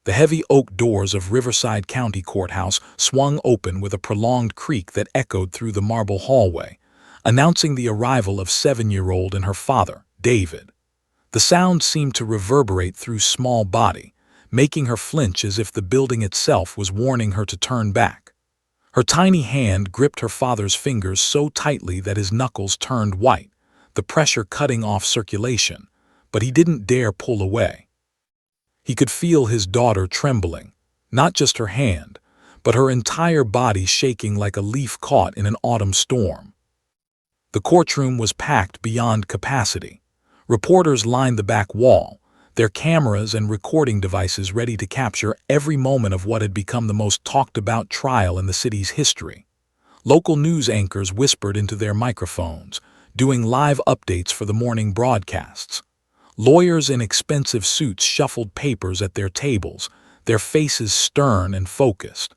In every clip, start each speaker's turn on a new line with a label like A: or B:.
A: The heavy oak doors of Riverside County Courthouse swung open with a prolonged creak that echoed through the marble hallway, announcing the arrival of 7-year-old and her father, David. The sound seemed to reverberate through small body, making her flinch as if the building itself was warning her to turn back. Her tiny hand gripped her father's fingers so tightly that his knuckles turned white, the pressure cutting off circulation, but he didn't dare pull away. He could feel his daughter trembling, not just her hand, but her entire body shaking like a leaf caught in an autumn storm. The courtroom was packed beyond capacity. Reporters lined the back wall, their cameras and recording devices ready to capture every moment of what had become the most talked-about trial in the city's history. Local news anchors whispered into their microphones, doing live updates for the morning broadcasts. Lawyers in expensive suits shuffled papers at their tables, their faces stern and focused.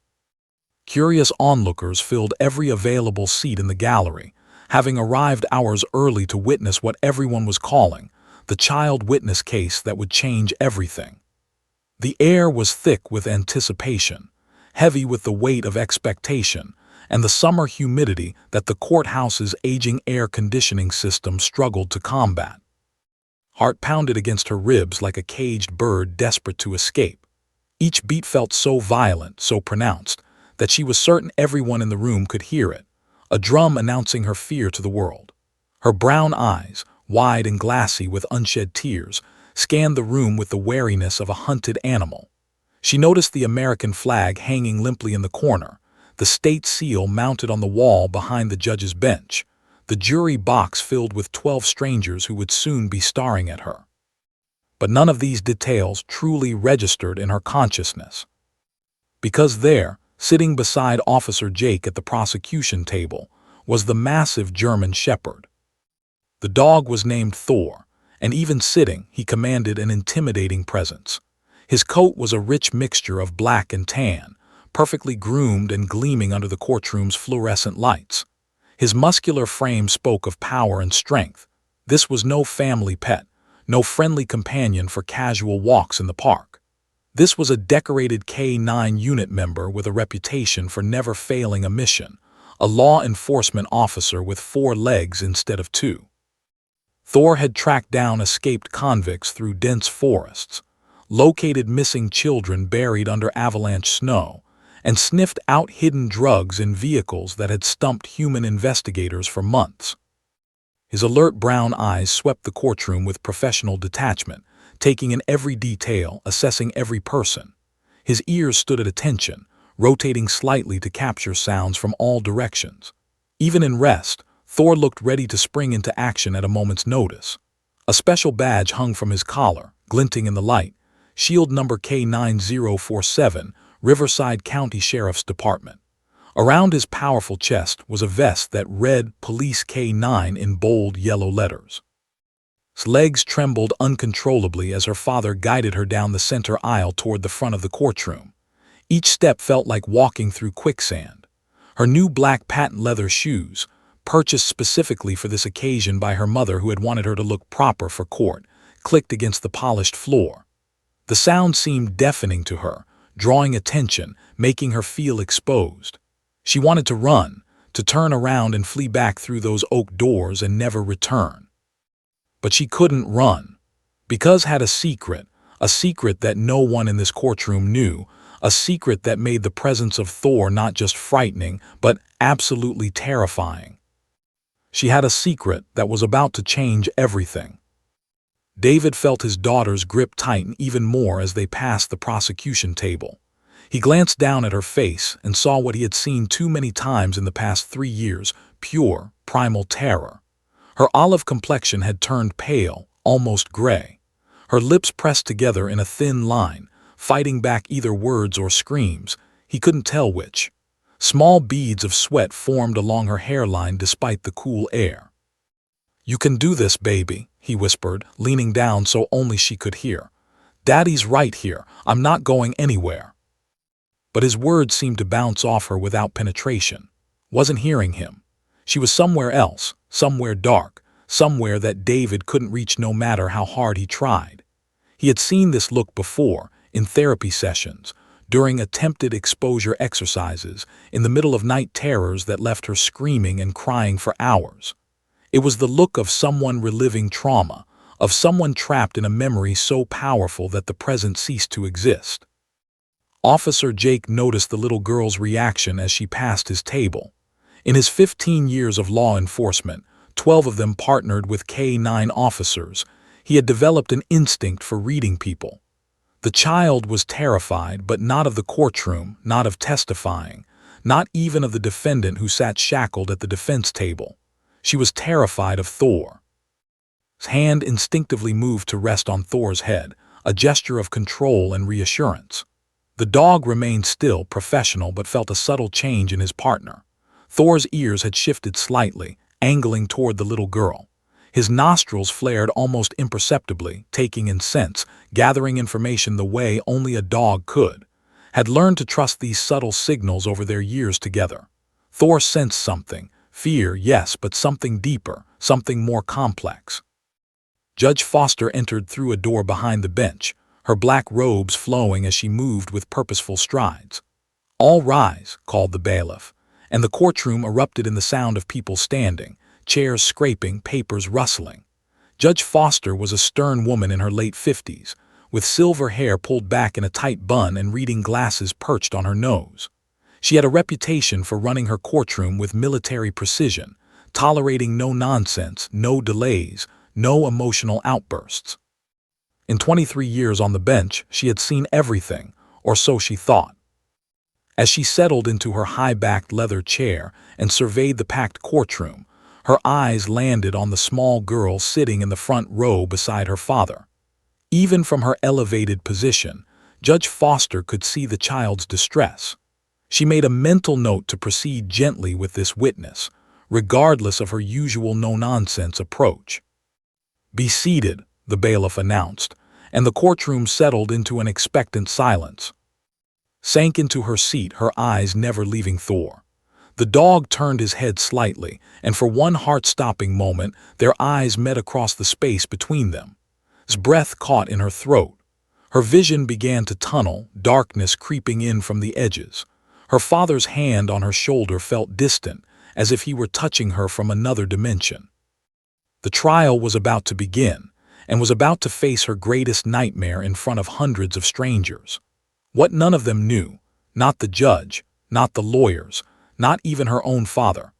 A: Curious onlookers filled every available seat in the gallery, having arrived hours early to witness what everyone was calling the child witness case that would change everything. The air was thick with anticipation, heavy with the weight of expectation, and the summer humidity that the courthouse's aging air conditioning system struggled to combat. Heart pounded against her ribs like a caged bird desperate to escape. Each beat felt so violent, so pronounced, that she was certain everyone in the room could hear it, a drum announcing her fear to the world. Her brown eyes, wide and glassy with unshed tears, scanned the room with the wariness of a hunted animal. She noticed the American flag hanging limply in the corner, the state seal mounted on the wall behind the judge's bench, the jury box filled with 12 strangers who would soon be staring at her. But none of these details truly registered in her consciousness. Because there, sitting beside Officer Jake at the prosecution table, was the massive German shepherd. The dog was named Thor, and even sitting, he commanded an intimidating presence. His coat was a rich mixture of black and tan, perfectly groomed and gleaming under the courtroom's fluorescent lights. His muscular frame spoke of power and strength. This was no family pet, no friendly companion for casual walks in the park. This was a decorated K-9 unit member with a reputation for never failing a mission, a law enforcement officer with 4 legs instead of 2. Thor had tracked down escaped convicts through dense forests, located missing children buried under avalanche snow, and sniffed out hidden drugs in vehicles that had stumped human investigators for months. His alert brown eyes swept the courtroom with professional detachment, taking in every detail, assessing every person. His ears stood at attention, rotating slightly to capture sounds from all directions. Even in rest, Thor looked ready to spring into action at a moment's notice. A special badge hung from his collar, glinting in the light, Shield number K9047, Riverside County Sheriff's Department. Around his powerful chest was a vest that read Police K9 in bold yellow letters. His legs trembled uncontrollably as her father guided her down the center aisle toward the front of the courtroom. Each step felt like walking through quicksand. Her new black patent leather shoes, purchased specifically for this occasion by her mother who had wanted her to look proper for court, clicked against the polished floor. The sound seemed deafening to her, drawing attention, making her feel exposed. She wanted to run, to turn around and flee back through those oak doors and never return. But she couldn't run, because had a secret that no one in this courtroom knew, a secret that made the presence of Thor not just frightening, but absolutely terrifying. She had a secret that was about to change everything. David felt his daughter's grip tighten even more as they passed the prosecution table. He glanced down at her face and saw what he had seen too many times in the past 3 years, pure, primal terror. Her olive complexion had turned pale, almost gray. Her lips pressed together in a thin line, fighting back either words or screams. He couldn't tell which. Small beads of sweat formed along her hairline despite the cool air. "You can do this, baby," he whispered, leaning down so only she could hear. "Daddy's right here. I'm not going anywhere." But his words seemed to bounce off her without penetration. Wasn't hearing him. She was somewhere else, somewhere dark, somewhere that David couldn't reach no matter how hard he tried. He had seen this look before, in therapy sessions, during attempted exposure exercises, in the middle of night terrors that left her screaming and crying for hours. It was the look of someone reliving trauma, of someone trapped in a memory so powerful that the present ceased to exist. Officer Jake noticed the little girl's reaction as she passed his table. In his 15 years of law enforcement, 12 of them partnered with K-9 officers, he had developed an instinct for reading people. The child was terrified, but not of the courtroom, not of testifying, not even of the defendant who sat shackled at the defense table. She was terrified of Thor. His hand instinctively moved to rest on Thor's head, a gesture of control and reassurance. The dog remained still, professional, but felt a subtle change in his partner. Thor's ears had shifted slightly, angling toward the little girl. His nostrils flared almost imperceptibly, taking in scents, gathering information the way only a dog could. Had learned to trust these subtle signals over their years together. Thor sensed something. Fear, yes, but something deeper, something more complex. Judge Foster entered through a door behind the bench, her black robes flowing as she moved with purposeful strides. "All rise," called the bailiff, and the courtroom erupted in the sound of people standing, chairs scraping, papers rustling. Judge Foster was a stern woman in her late 50s, with silver hair pulled back in a tight bun and reading glasses perched on her nose. She had a reputation for running her courtroom with military precision, tolerating no nonsense, no delays, no emotional outbursts. In 23 years on the bench, she had seen everything, or so she thought. As she settled into her high-backed leather chair and surveyed the packed courtroom, her eyes landed on the small girl sitting in the front row beside her father. Even from her elevated position, Judge Foster could see the child's distress. She made a mental note to proceed gently with this witness, regardless of her usual no-nonsense approach. "Be seated," the bailiff announced, and the courtroom settled into an expectant silence. Sank into her seat, her eyes never leaving Thor. The dog turned his head slightly, and for one heart-stopping moment, their eyes met across the space between them. His breath caught in her throat. Her vision began to tunnel, darkness creeping in from the edges. Her father's hand on her shoulder felt distant, as if he were touching her from another dimension. The trial was about to begin, and was about to face her greatest nightmare in front of hundreds of strangers. What none of them knew, not the judge, not the lawyers, not even her own father,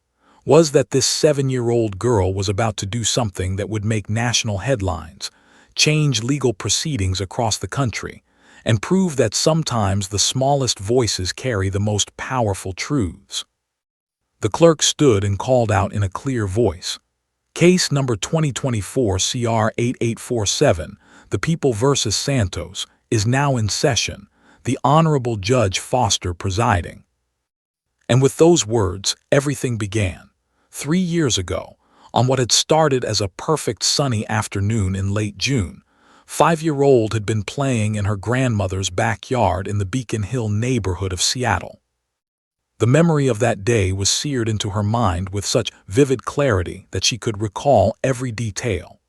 A: was that this 7-year-old girl was about to do something that would make national headlines, change legal proceedings across the country, and prove that sometimes the smallest voices carry the most powerful truths. The clerk stood and called out in a clear voice, "Case number 2024 CR 8847, the People versus Santos, is now in session, the Honorable Judge Foster presiding." And with those words, everything began. 3 years ago, on what had started as a perfect sunny afternoon in late June, 5-year-old had been playing in her grandmother's backyard in the Beacon Hill neighborhood of Seattle. The memory of that day was seared into her mind with such vivid clarity that she could recall every detail.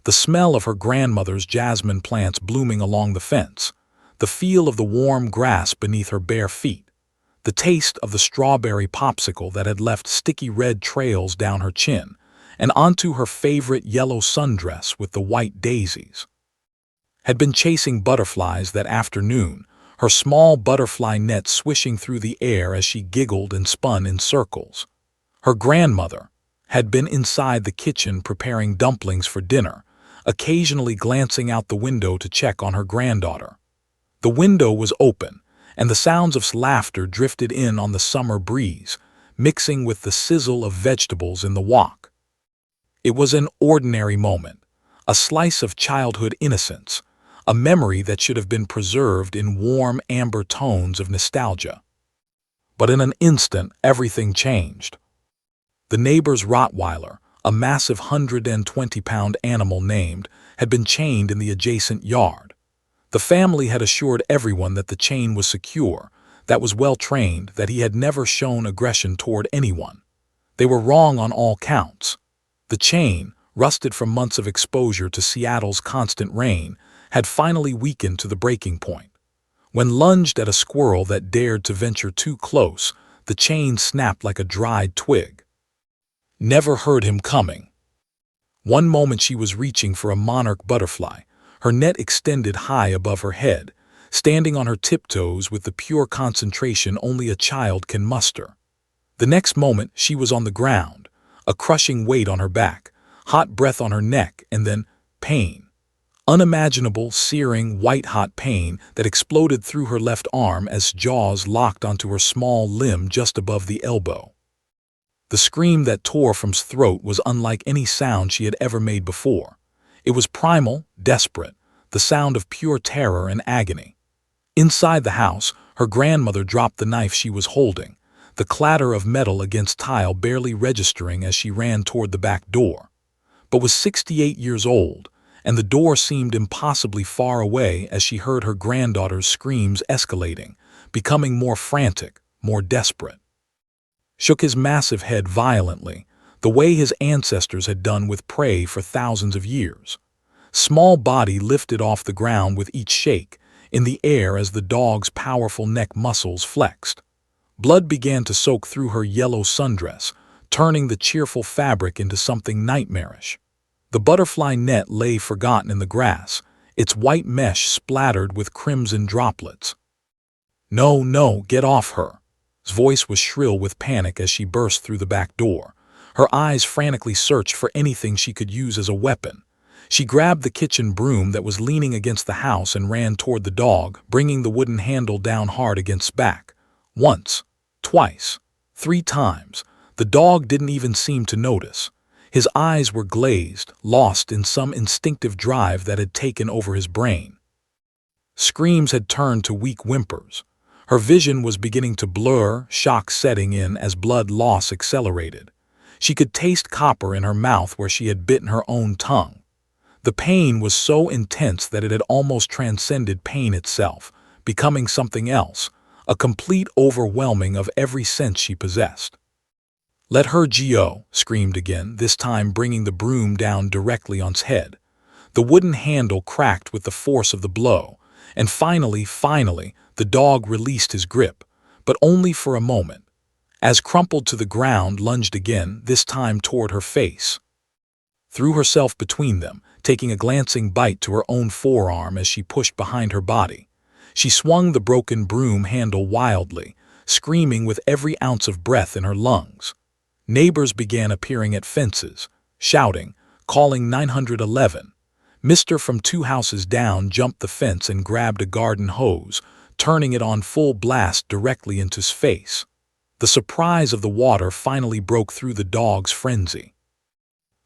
A: The smell of her grandmother's jasmine plants blooming along the fence, the feel of the warm grass beneath her bare feet, the taste of the strawberry popsicle that had left sticky red trails down her chin and onto her favorite yellow sundress with the white daisies. Had been chasing butterflies that afternoon, her small butterfly net swishing through the air as she giggled and spun in circles. Her grandmother had been inside the kitchen preparing dumplings for dinner, occasionally glancing out the window to check on her granddaughter. The window was open, and the sounds of laughter drifted in on the summer breeze, mixing with the sizzle of vegetables in the wok. It was an ordinary moment, a slice of childhood innocence, a memory that should have been preserved in warm amber tones of nostalgia. But in an instant, everything changed. The neighbor's Rottweiler, a massive 120-pound animal named, had been chained in the adjacent yard. The family had assured everyone that the chain was secure, that was well-trained, that he had never shown aggression toward anyone. They were wrong on all counts. The chain, rusted from months of exposure to Seattle's constant rain, had finally weakened to the breaking point. When lunged at a squirrel that dared to venture too close, the chain snapped like a dried twig. Never heard him coming. One moment she was reaching for a monarch butterfly, her net extended high above her head, standing on her tiptoes with the pure concentration only a child can muster. The next moment she was on the ground, a crushing weight on her back, hot breath on her neck, and then pain. Unimaginable, searing, white-hot pain that exploded through her left arm as jaws locked onto her small limb just above the elbow. The scream that tore from his throat was unlike any sound she had ever made before. It was primal, desperate, the sound of pure terror and agony. Inside the house, her grandmother dropped the knife she was holding, the clatter of metal against tile barely registering as she ran toward the back door. But was 68 years old, and the door seemed impossibly far away as she heard her granddaughter's screams escalating, becoming more frantic, more desperate. Shook his massive head violently, the way his ancestors had done with prey for thousands of years. Small body lifted off the ground with each shake, in the air as the dog's powerful neck muscles flexed. Blood began to soak through her yellow sundress, turning the cheerful fabric into something nightmarish. The butterfly net lay forgotten in the grass, its white mesh splattered with crimson droplets. "No, no, get off her!" His voice was shrill with panic as she burst through the back door. Her eyes frantically searched for anything she could use as a weapon. She grabbed the kitchen broom that was leaning against the house and ran toward the dog, bringing the wooden handle down hard against his back. Once, twice, 3 times. The dog didn't even seem to notice. His eyes were glazed, lost in some instinctive drive that had taken over his brain. Screams had turned to weak whimpers. Her vision was beginning to blur, shock setting in as blood loss accelerated. She could taste copper in her mouth where she had bitten her own tongue. The pain was so intense that it had almost transcended pain itself, becoming something else, a complete overwhelming of every sense she possessed. "Let her go," screamed again, this time bringing the broom down directly on his head. The wooden handle cracked with the force of the blow, and finally, the dog released his grip, but only for a moment. As crumpled to the ground, lunged again, this time toward her face. Threw herself between them, taking a glancing bite to her own forearm as she pushed behind her body. She swung the broken broom handle wildly, screaming with every ounce of breath in her lungs. Neighbors began appearing at fences, shouting, calling 911. Mister from 2 houses down jumped the fence and grabbed a garden hose, turning it on full blast directly into his face. The surprise of the water finally broke through the dog's frenzy.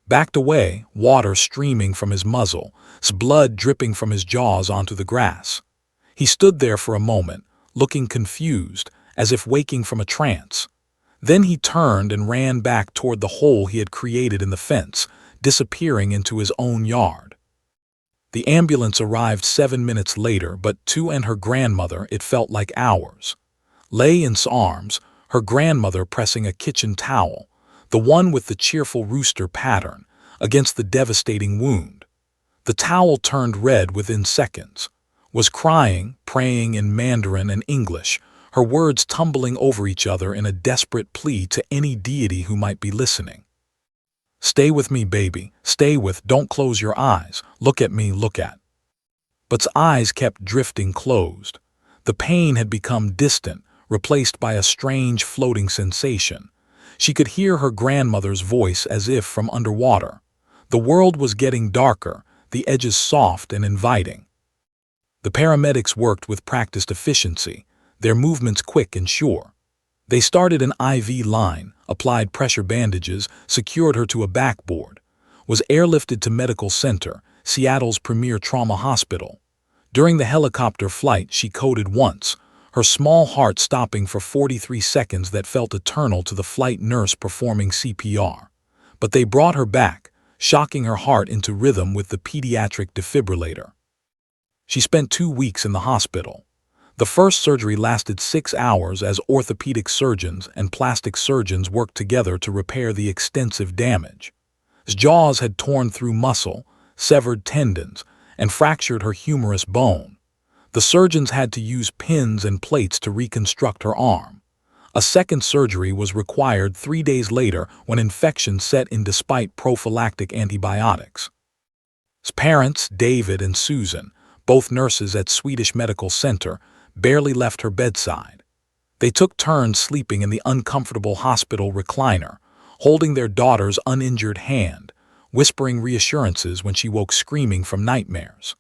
A: Backed away, water streaming from his muzzle, his blood dripping from his jaws onto the grass. He stood there for a moment, looking confused, as if waking from a trance. Then he turned and ran back toward the hole he had created in the fence, disappearing into his own yard. The ambulance arrived 7 minutes later, but to and her grandmother it felt like hours. Lay in his arms, her grandmother pressing a kitchen towel, the one with the cheerful rooster pattern, against the devastating wound. The towel turned red within seconds, was crying, praying in Mandarin and English, her words tumbling over each other in a desperate plea to any deity who might be listening. "Stay with me, baby, stay with, don't close your eyes, look at me, look at." But's eyes kept drifting closed. The pain had become distant, replaced by a strange floating sensation. She could hear her grandmother's voice as if from underwater. The world was getting darker, the edges soft and inviting. The paramedics worked with practiced efficiency, their movements quick and sure. They started an IV line, applied pressure bandages, secured her to a backboard, was airlifted to Medical Center, Seattle's premier trauma hospital. During the helicopter flight, she coded once, her small heart stopping for 43 seconds that felt eternal to the flight nurse performing CPR. But they brought her back, shocking her heart into rhythm with the pediatric defibrillator. She spent 2 weeks in the hospital. The first surgery lasted 6 hours as orthopedic surgeons and plastic surgeons worked together to repair the extensive damage. His jaws had torn through muscle, severed tendons, and fractured her humerus bone. The surgeons had to use pins and plates to reconstruct her arm. A second surgery was required 3 days later when infection set in despite prophylactic antibiotics. His parents, David and Susan, both nurses at Swedish Medical Center, barely left her bedside. They took turns sleeping in the uncomfortable hospital recliner, holding their daughter's uninjured hand, whispering reassurances when she woke screaming from nightmares.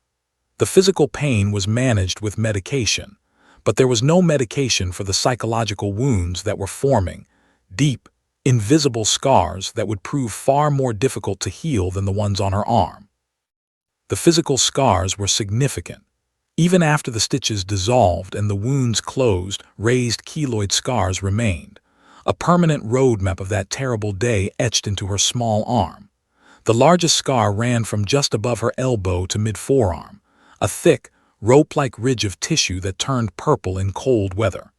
A: The physical pain was managed with medication, but there was no medication for the psychological wounds that were forming, deep, invisible scars that would prove far more difficult to heal than the ones on her arm. The physical scars were significant. Even after the stitches dissolved and the wounds closed, raised keloid scars remained, a permanent roadmap of that terrible day etched into her small arm. The largest scar ran from just above her elbow to mid-forearm, a thick, rope-like ridge of tissue that turned purple in cold weather.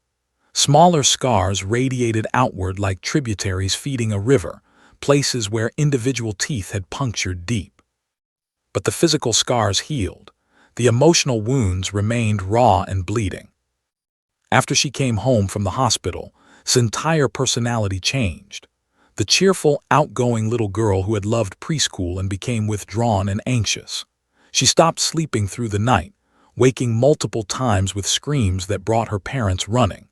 A: Smaller scars radiated outward like tributaries feeding a river, places where individual teeth had punctured deep. But the physical scars healed. The emotional wounds remained raw and bleeding. After she came home from the hospital, his entire personality changed. The cheerful, outgoing little girl who had loved preschool and became withdrawn and anxious. She stopped sleeping through the night, waking multiple times with screams that brought her parents running.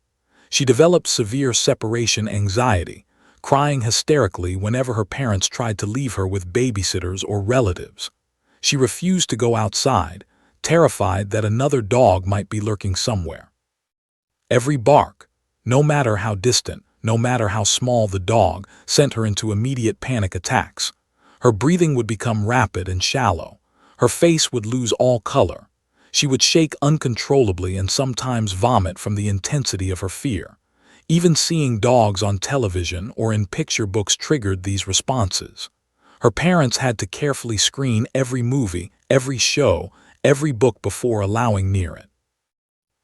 A: She developed severe separation anxiety, crying hysterically whenever her parents tried to leave her with babysitters or relatives. She refused to go outside, terrified that another dog might be lurking somewhere. Every bark, no matter how distant, no matter how small the dog, sent her into immediate panic attacks. Her breathing would become rapid and shallow. Her face would lose all color. She would shake uncontrollably and sometimes vomit from the intensity of her fear. Even seeing dogs on television or in picture books triggered these responses. Her parents had to carefully screen every movie, every show, every book before allowing near it.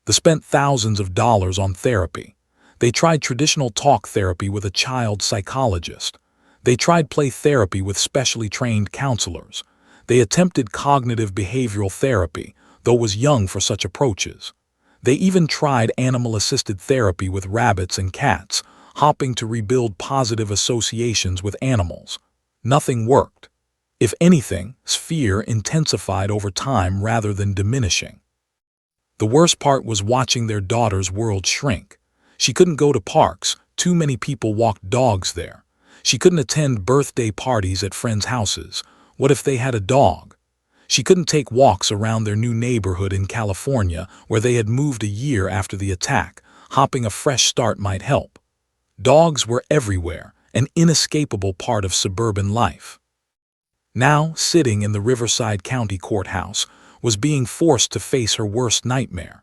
A: They spent thousands of dollars on therapy. They tried traditional talk therapy with a child psychologist. They tried play therapy with specially trained counselors. They attempted cognitive behavioral therapy, though was young for such approaches. They even tried animal-assisted therapy with rabbits and cats, hoping to rebuild positive associations with animals. Nothing worked. If anything, fear intensified over time rather than diminishing. The worst part was watching their daughter's world shrink. She couldn't go to parks, too many people walked dogs there. She couldn't attend birthday parties at friends' houses. What if they had a dog? She couldn't take walks around their new neighborhood in California, where they had moved a year after the attack. Hopping a fresh start might help. Dogs were everywhere, an inescapable part of suburban life. Now, sitting in the Riverside County Courthouse, was being forced to face her worst nightmare.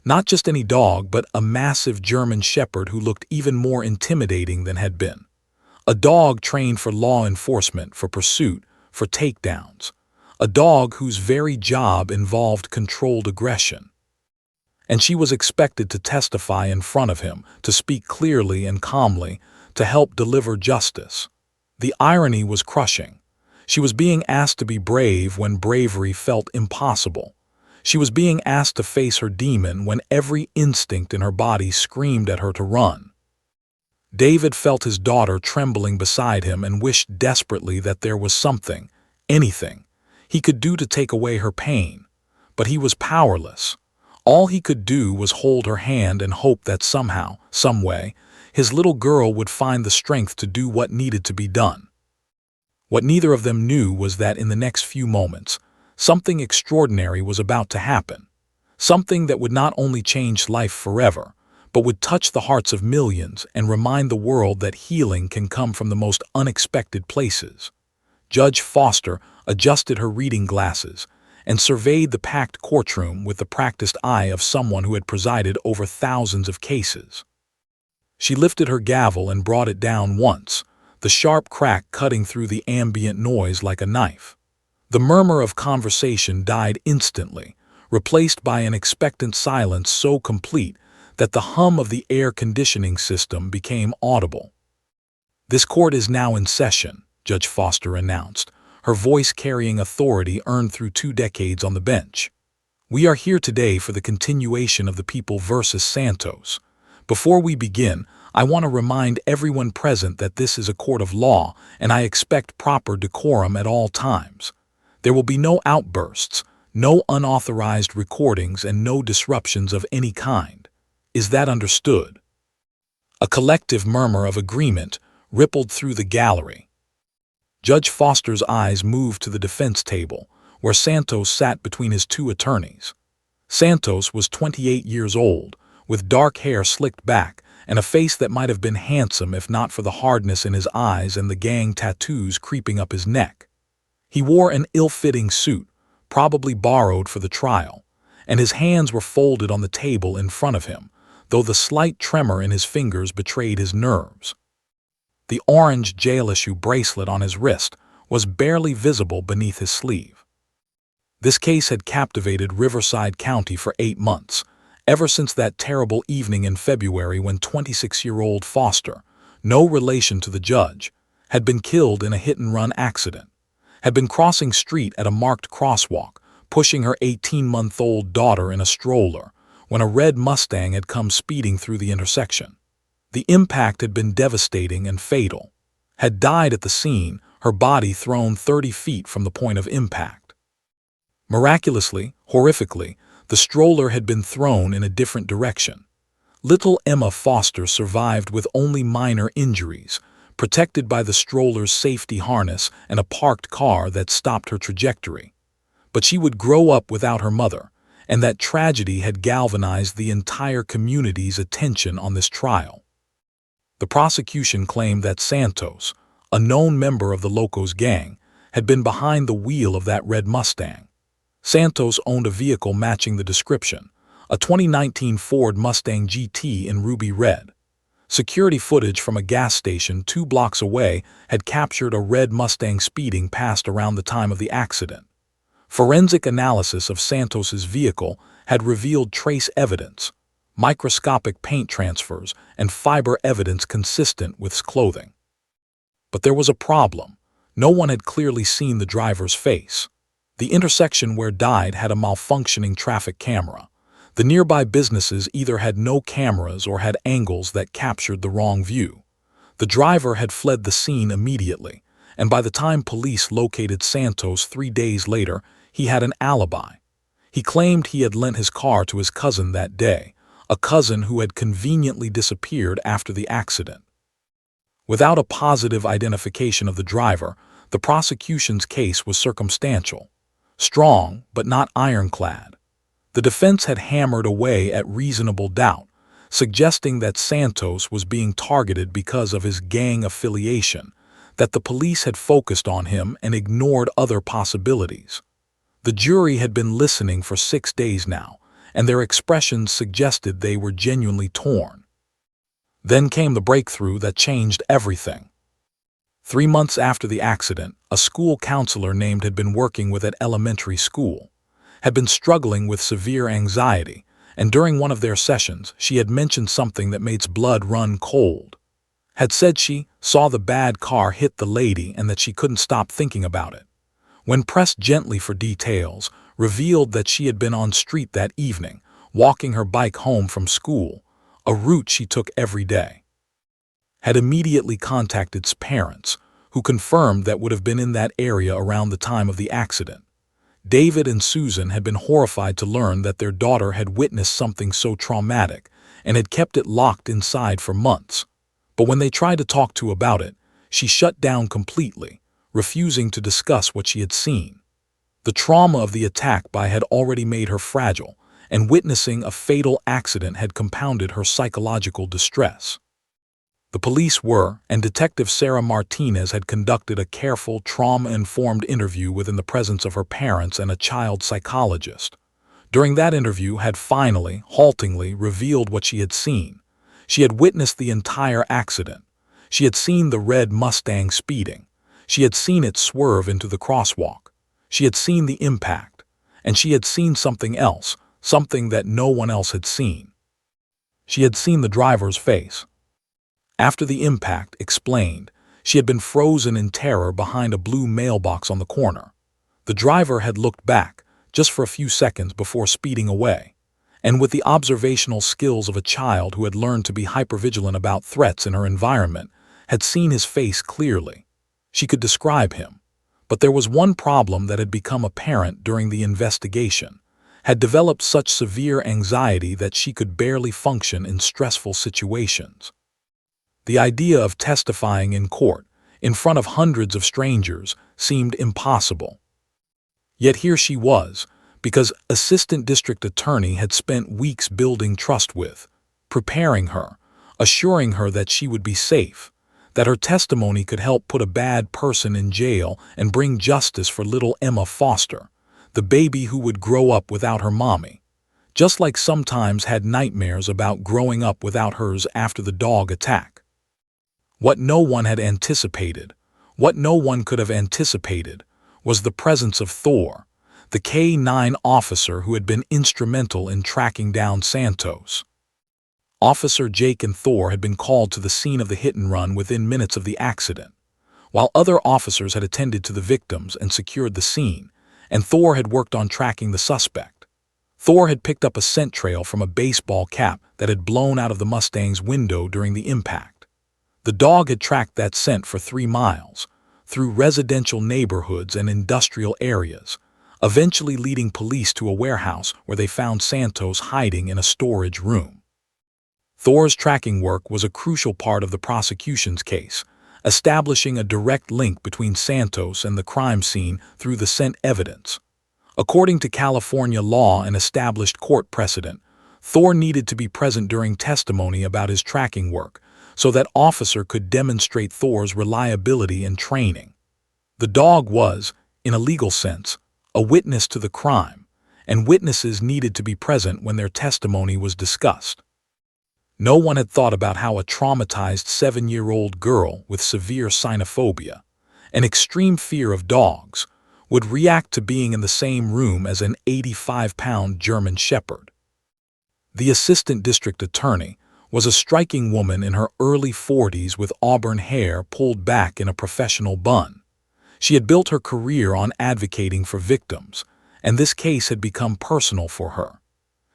A: Not just any dog, but a massive German shepherd who looked even more intimidating than had been. A dog trained for law enforcement, for pursuit, for takedowns. A dog whose very job involved controlled aggression. And she was expected to testify in front of him, to speak clearly and calmly, to help deliver justice. The irony was crushing. She was being asked to be brave when bravery felt impossible. She was being asked to face her demon when every instinct in her body screamed at her to run. David felt his daughter trembling beside him and wished desperately that there was something, anything, he could do to take away her pain. But he was powerless. All he could do was hold her hand and hope that somehow, some way, his little girl would find the strength to do what needed to be done. What neither of them knew was that in the next few moments, something extraordinary was about to happen. Something that would not only change life forever, but would touch the hearts of millions and remind the world that healing can come from the most unexpected places. Judge Foster adjusted her reading glasses and surveyed the packed courtroom with the practiced eye of someone who had presided over thousands of cases. She lifted her gavel and brought it down once, the sharp crack cutting through the ambient noise like a knife. The murmur of conversation died instantly, replaced by an expectant silence so complete that the hum of the air conditioning system became audible. "This court is now in session," Judge Foster announced, her voice carrying authority earned through 2 decades on the bench. We are here today for the continuation of the People versus Santos. Before we begin, I want to remind everyone present that this is a court of law and I expect proper decorum at all times. There will be no outbursts, no unauthorized recordings, and no disruptions of any kind. Is that understood? A collective murmur of agreement rippled through the gallery. Judge Foster's eyes moved to the defense table, where Santos sat between his two attorneys. Santos was 28 years old, with dark hair slicked back and a face that might have been handsome if not for the hardness in his eyes and the gang tattoos creeping up his neck. He wore an ill-fitting suit, probably borrowed for the trial, and his hands were folded on the table in front of him, though the slight tremor in his fingers betrayed his nerves. The orange jail issue bracelet on his wrist was barely visible beneath his sleeve. This case had captivated Riverside County for 8 months, ever since that terrible evening in February when 26-year-old Foster, no relation to the judge, had been killed in a hit-and-run accident, had been crossing street at a marked crosswalk, pushing her 18-month-old daughter in a stroller, when a red Mustang had come speeding through the intersection. The impact had been devastating and fatal. Had died at the scene, her body thrown 30 feet from the point of impact. Miraculously, horrifically, the stroller had been thrown in a different direction. Little Emma Foster survived with only minor injuries, protected by the stroller's safety harness and a parked car that stopped her trajectory. But she would grow up without her mother, and that tragedy had galvanized the entire community's attention on this trial. The prosecution claimed that Santos, a known member of the Locos gang, had been behind the wheel of that red Mustang. Santos owned a vehicle matching the description, a 2019 Ford Mustang GT in ruby red. Security footage from a gas station 2 blocks away had captured a red Mustang speeding past around the time of the accident. Forensic analysis of Santos's vehicle had revealed trace evidence, microscopic paint transfers, and fiber evidence consistent with his clothing. But there was a problem. No one had clearly seen the driver's face. The intersection where died had a malfunctioning traffic camera. The nearby businesses either had no cameras or had angles that captured the wrong view. The driver had fled the scene immediately, and by the time police located Santos 3 days later, he had an alibi. He claimed he had lent his car to his cousin that day, a cousin who had conveniently disappeared after the accident. Without a positive identification of the driver, the prosecution's case was circumstantial. Strong, but not ironclad. The defense had hammered away at reasonable doubt, suggesting that Santos was being targeted because of his gang affiliation, that the police had focused on him and ignored other possibilities. The jury had been listening for 6 days now, and their expressions suggested they were genuinely torn. Then came the breakthrough that changed everything. 3 months after the accident, a school counselor named had been working with at elementary school, had been struggling with severe anxiety, and during one of their sessions, she had mentioned something that made his blood run cold. Had said she saw the bad car hit the lady and that she couldn't stop thinking about it. When pressed gently for details, revealed that she had been on street that evening, walking her bike home from school, a route she took every day. Had immediately contacted his parents, who confirmed that would have been in that area around the time of the accident. David and Susan had been horrified to learn that their daughter had witnessed something so traumatic and had kept it locked inside for months. But when they tried to talk to about it, she shut down completely, refusing to discuss what she had seen. The trauma of the attack had already made her fragile, and witnessing a fatal accident had compounded her psychological distress. The police and Detective Sarah Martinez had conducted a careful, trauma-informed interview within the presence of her parents and a child psychologist. During that interview had finally, haltingly, revealed what she had seen. She had witnessed the entire accident. She had seen the red Mustang speeding. She had seen it swerve into the crosswalk. She had seen the impact. And she had seen something else, something that no one else had seen. She had seen the driver's face. After the impact, explained, she had been frozen in terror behind a blue mailbox on the corner. The driver had looked back, just for a few seconds before speeding away. And with the observational skills of a child who had learned to be hypervigilant about threats in her environment, had seen his face clearly. She could describe him. But there was one problem that had become apparent during the investigation, had developed such severe anxiety that she could barely function in stressful situations. The idea of testifying in court, in front of hundreds of strangers, seemed impossible. Yet here she was, because Assistant District Attorney had spent weeks building trust with, preparing her, assuring her that she would be safe, that her testimony could help put a bad person in jail and bring justice for little Emma Foster, the baby who would grow up without her mommy, just like sometimes had nightmares about growing up without hers after the dog attack. What no one had anticipated, what no one could have anticipated, was the presence of Thor, the K-9 officer who had been instrumental in tracking down Santos. Officer Jake and Thor had been called to the scene of the hit-and-run within minutes of the accident, while other officers had attended to the victims and secured the scene, and Thor had worked on tracking the suspect. Thor had picked up a scent trail from a baseball cap that had blown out of the Mustang's window during the impact. The dog had tracked that scent for 3 miles, through residential neighborhoods and industrial areas, eventually leading police to a warehouse where they found Santos hiding in a storage room. Thor's tracking work was a crucial part of the prosecution's case, establishing a direct link between Santos and the crime scene through the scent evidence. According to California law and established court precedent, Thor needed to be present during testimony about his tracking work so that officer could demonstrate Thor's reliability and training. The dog was, in a legal sense, a witness to the crime, and witnesses needed to be present when their testimony was discussed. No one had thought about how a traumatized 7-year-old girl with severe cynophobia, an extreme fear of dogs, would react to being in the same room as an 85-pound German Shepherd. The assistant district attorney was a striking woman in her early 40s with auburn hair pulled back in a professional bun. She had built her career on advocating for victims, and this case had become personal for her.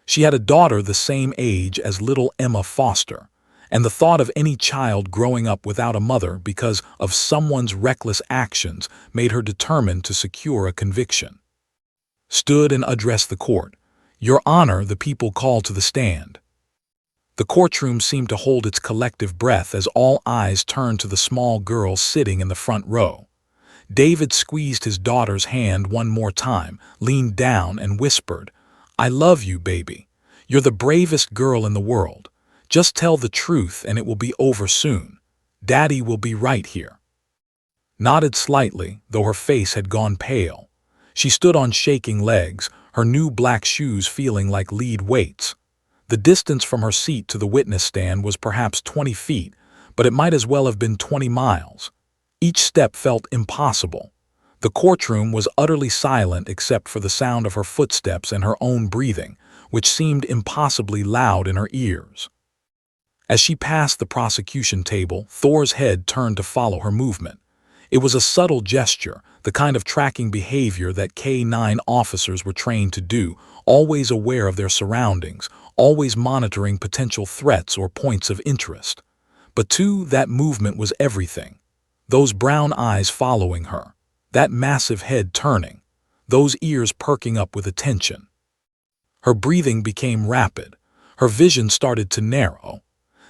A: She had a daughter the same age as little Emma Foster, and the thought of any child growing up without a mother because of someone's reckless actions made her determined to secure a conviction. Stood and addressed the court. "Your Honor," the people called to the stand. The courtroom seemed to hold its collective breath as all eyes turned to the small girl sitting in the front row. David squeezed his daughter's hand one more time, leaned down, and whispered, "I love you, baby. You're the bravest girl in the world. Just tell the truth and it will be over soon. Daddy will be right here." Nodded slightly, though her face had gone pale. She stood on shaking legs, her new black shoes feeling like lead weights. The distance from her seat to the witness stand was perhaps 20 feet, but it might as well have been 20 miles. Each step felt impossible. The courtroom was utterly silent except for the sound of her footsteps and her own breathing, which seemed impossibly loud in her ears. As she passed the prosecution table, Thor's head turned to follow her movement. It was a subtle gesture, the kind of tracking behavior that K-9 officers were trained to do, always aware of their surroundings, always monitoring potential threats or points of interest. But that movement was everything. Those brown eyes following her, that massive head turning, those ears perking up with attention. Her breathing became rapid. Her vision started to narrow.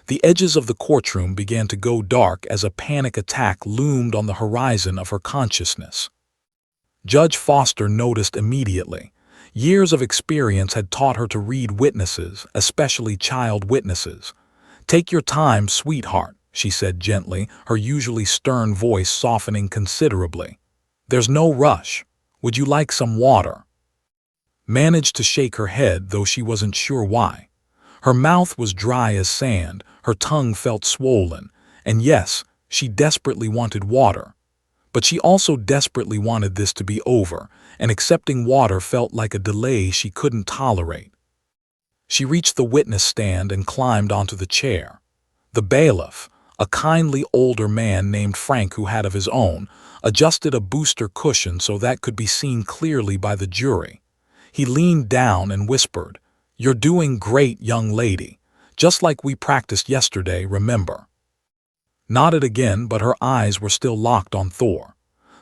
A: The edges of the courtroom began to go dark as a panic attack loomed on the horizon of her consciousness. Judge Foster noticed immediately. Years of experience had taught her to read witnesses, especially child witnesses. "Take your time, sweetheart," she said gently, her usually stern voice softening considerably. "There's no rush. Would you like some water?" Managed to shake her head, though she wasn't sure why. Her mouth was dry as sand, her tongue felt swollen, and yes, she desperately wanted water. But she also desperately wanted this to be over, and accepting water felt like a delay she couldn't tolerate. She reached the witness stand and climbed onto the chair. The bailiff, a kindly older man named Frank who had of his own, adjusted a booster cushion so that could be seen clearly by the jury. He leaned down and whispered, "You're doing great, young lady. Just like we practiced yesterday, remember?" Nodded again, but her eyes were still locked on Thor.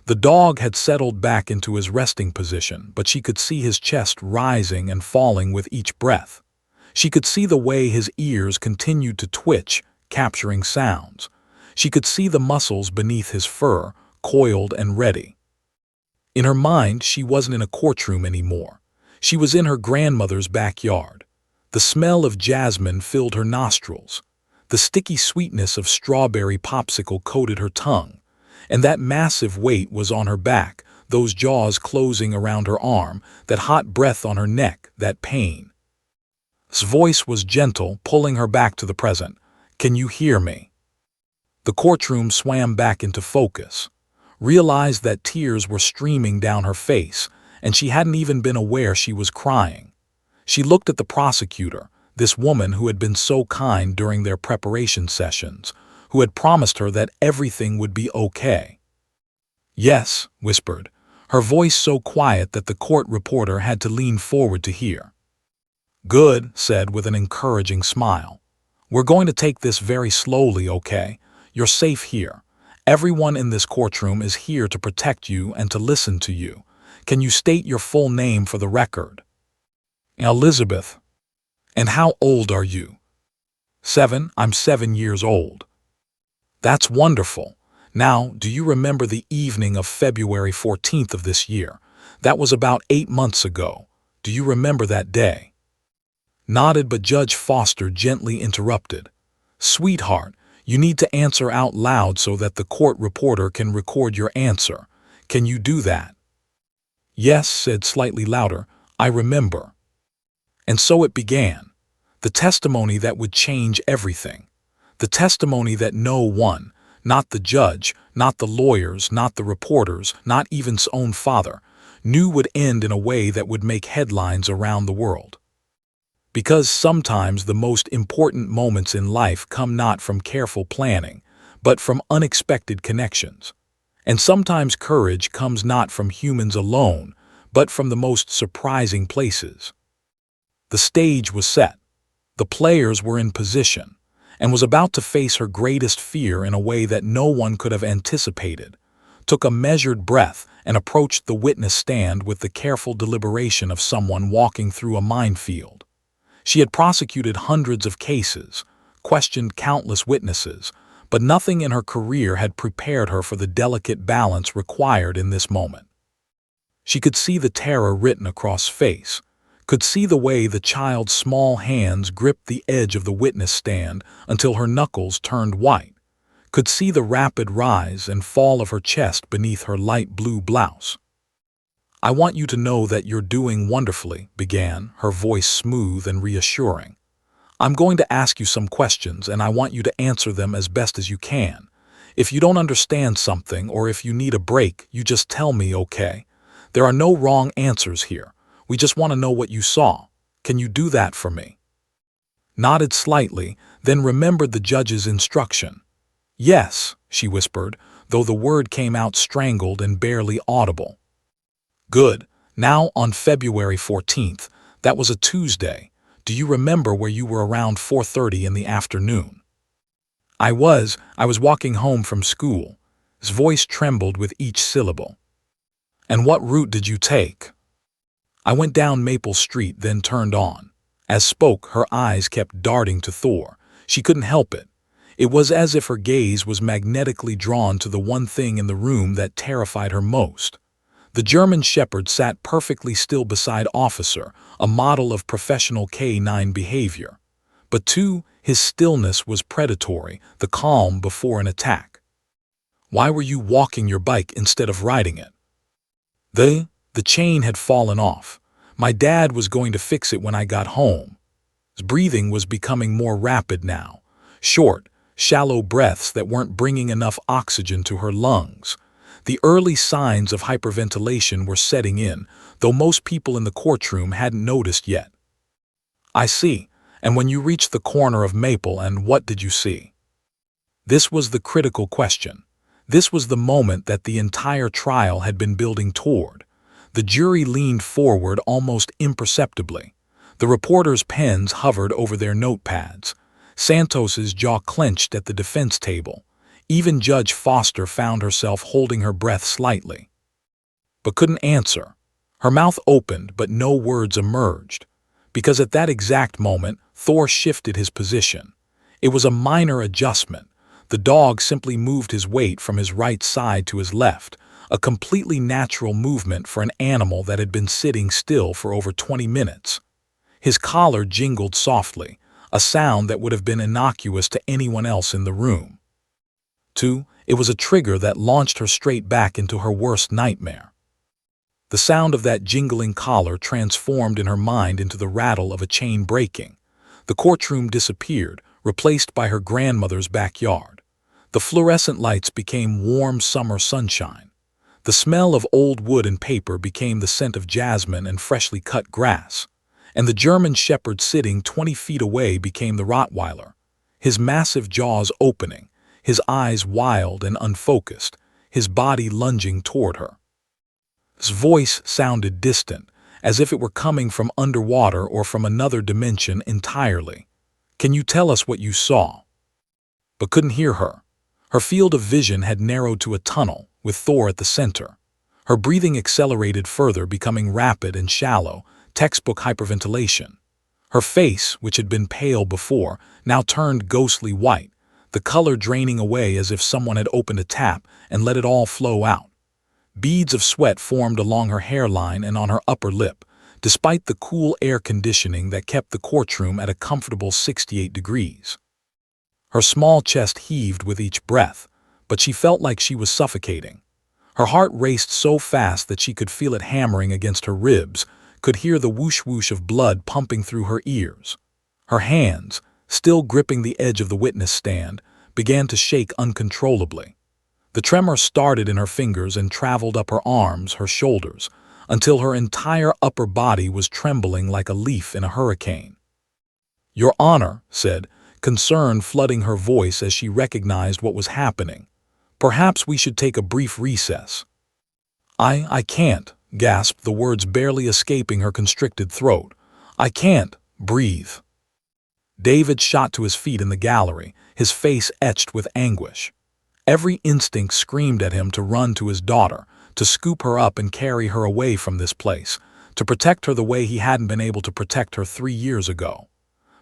A: The dog had settled back into his resting position, but she could see his chest rising and falling with each breath. She could see the way his ears continued to twitch, capturing sounds. She could see the muscles beneath his fur, coiled and ready. In her mind, she wasn't in a courtroom anymore. She was in her grandmother's backyard. The smell of jasmine filled her nostrils. The sticky sweetness of strawberry popsicle coated her tongue. And that massive weight was on her back, those jaws closing around her arm, that hot breath on her neck, that pain. His voice was gentle, pulling her back to the present. "Can you hear me?" The courtroom swam back into focus. Realized that tears were streaming down her face, and she hadn't even been aware she was crying. She looked at the prosecutor, this woman who had been so kind during their preparation sessions, who had promised her that everything would be okay. "Yes," whispered, her voice so quiet that the court reporter had to lean forward to hear. "Good," said with an encouraging smile. "We're going to take this very slowly, okay? You're safe here. Everyone in this courtroom is here to protect you and to listen to you. Can you state your full name for the record?" "Elizabeth." "And how old are you?" "7. I'm 7 years old." "That's wonderful. Now, do you remember the evening of February 14th of this year? That was about 8 months ago. Do you remember that day?" Nodded, but Judge Foster gently interrupted. "Sweetheart, you need to answer out loud so that the court reporter can record your answer. Can you do that?" "Yes," said slightly louder, "I remember." And so it began. The testimony that would change everything. The testimony that no one, not the judge, not the lawyers, not the reporters, not even his own father, knew would end in a way that would make headlines around the world. Because sometimes the most important moments in life come not from careful planning, but from unexpected connections. And sometimes courage comes not from humans alone, but from the most surprising places. The stage was set. The players were in position, and was about to face her greatest fear in a way that no one could have anticipated. Took a measured breath and approached the witness stand with the careful deliberation of someone walking through a minefield. She had prosecuted hundreds of cases, questioned countless witnesses, but nothing in her career had prepared her for the delicate balance required in this moment. She could see the terror written across face, could see the way the child's small hands gripped the edge of the witness stand until her knuckles turned white, could see the rapid rise and fall of her chest beneath her light blue blouse. "I want you to know that you're doing wonderfully," began, her voice smooth and reassuring. "I'm going to ask you some questions, and I want you to answer them as best as you can. If you don't understand something or if you need a break, you just tell me, okay? There are no wrong answers here. We just want to know what you saw. Can you do that for me?" Nodded slightly, then remembered the judge's instruction. "Yes," she whispered, though the word came out strangled and barely audible. "Good. Now, on February 14th, that was a Tuesday. Do you remember where you were around 4:30 in the afternoon?" I was walking home from school." His voice trembled with each syllable. "And what route did you take?" "I went down Maple Street, then turned on." As spoke, her eyes kept darting to Thor. She couldn't help it. It was as if her gaze was magnetically drawn to the one thing in the room that terrified her most. The German Shepherd sat perfectly still beside Officer, a model of professional K9 behavior. But too, his stillness was predatory, the calm before an attack. "Why were you walking your bike instead of riding it?" The chain had fallen off. My dad was going to fix it when I got home." His breathing was becoming more rapid now. Short, shallow breaths that weren't bringing enough oxygen to her lungs. The early signs of hyperventilation were setting in, though most people in the courtroom hadn't noticed yet. "I see. And when you reached the corner of Maple, and what did you see?" This was the critical question. This was the moment that the entire trial had been building toward. The jury leaned forward almost imperceptibly. The reporters' pens hovered over their notepads. Santos's jaw clenched at the defense table. Even Judge Foster found herself holding her breath slightly, but couldn't answer. Her mouth opened, but no words emerged, because at that exact moment, Thor shifted his position. It was a minor adjustment. The dog simply moved his weight from his right side to his left, a completely natural movement for an animal that had been sitting still for over 20 minutes. His collar jingled softly, a sound that would have been innocuous to anyone else in the room. 2. It was a trigger that launched her straight back into her worst nightmare. The sound of that jingling collar transformed in her mind into the rattle of a chain breaking. The courtroom disappeared, replaced by her grandmother's backyard. The fluorescent lights became warm summer sunshine. The smell of old wood and paper became the scent of jasmine and freshly cut grass. And the German shepherd sitting 20 feet away became the Rottweiler, his massive jaws opening, his eyes wild and unfocused, his body lunging toward her. His voice sounded distant, as if it were coming from underwater or from another dimension entirely. "Can you tell us what you saw?" But couldn't hear her. Her field of vision had narrowed to a tunnel, with Thor at the center. Her breathing accelerated further, becoming rapid and shallow, textbook hyperventilation. Her face, which had been pale before, now turned ghostly white, the color draining away as if someone had opened a tap and let it all flow out. Beads of sweat formed along her hairline and on her upper lip, despite the cool air conditioning that kept the courtroom at a comfortable 68 degrees. Her small chest heaved with each breath, but she felt like she was suffocating. Her heart raced so fast that she could feel it hammering against her ribs, could hear the whoosh-whoosh of blood pumping through her ears. Her hands, still gripping the edge of the witness stand, began to shake uncontrollably. The tremor started in her fingers and traveled up her arms, her shoulders, until her entire upper body was trembling like a leaf in a hurricane. "Your Honor," said, concern flooding her voice as she recognized what was happening. "Perhaps we should take a brief recess." I can't," gasped, the words barely escaping her constricted throat. "I can't breathe." David shot to his feet in the gallery, his face etched with anguish. Every instinct screamed at him to run to his daughter, to scoop her up and carry her away from this place, to protect her the way he hadn't been able to protect her 3 years ago.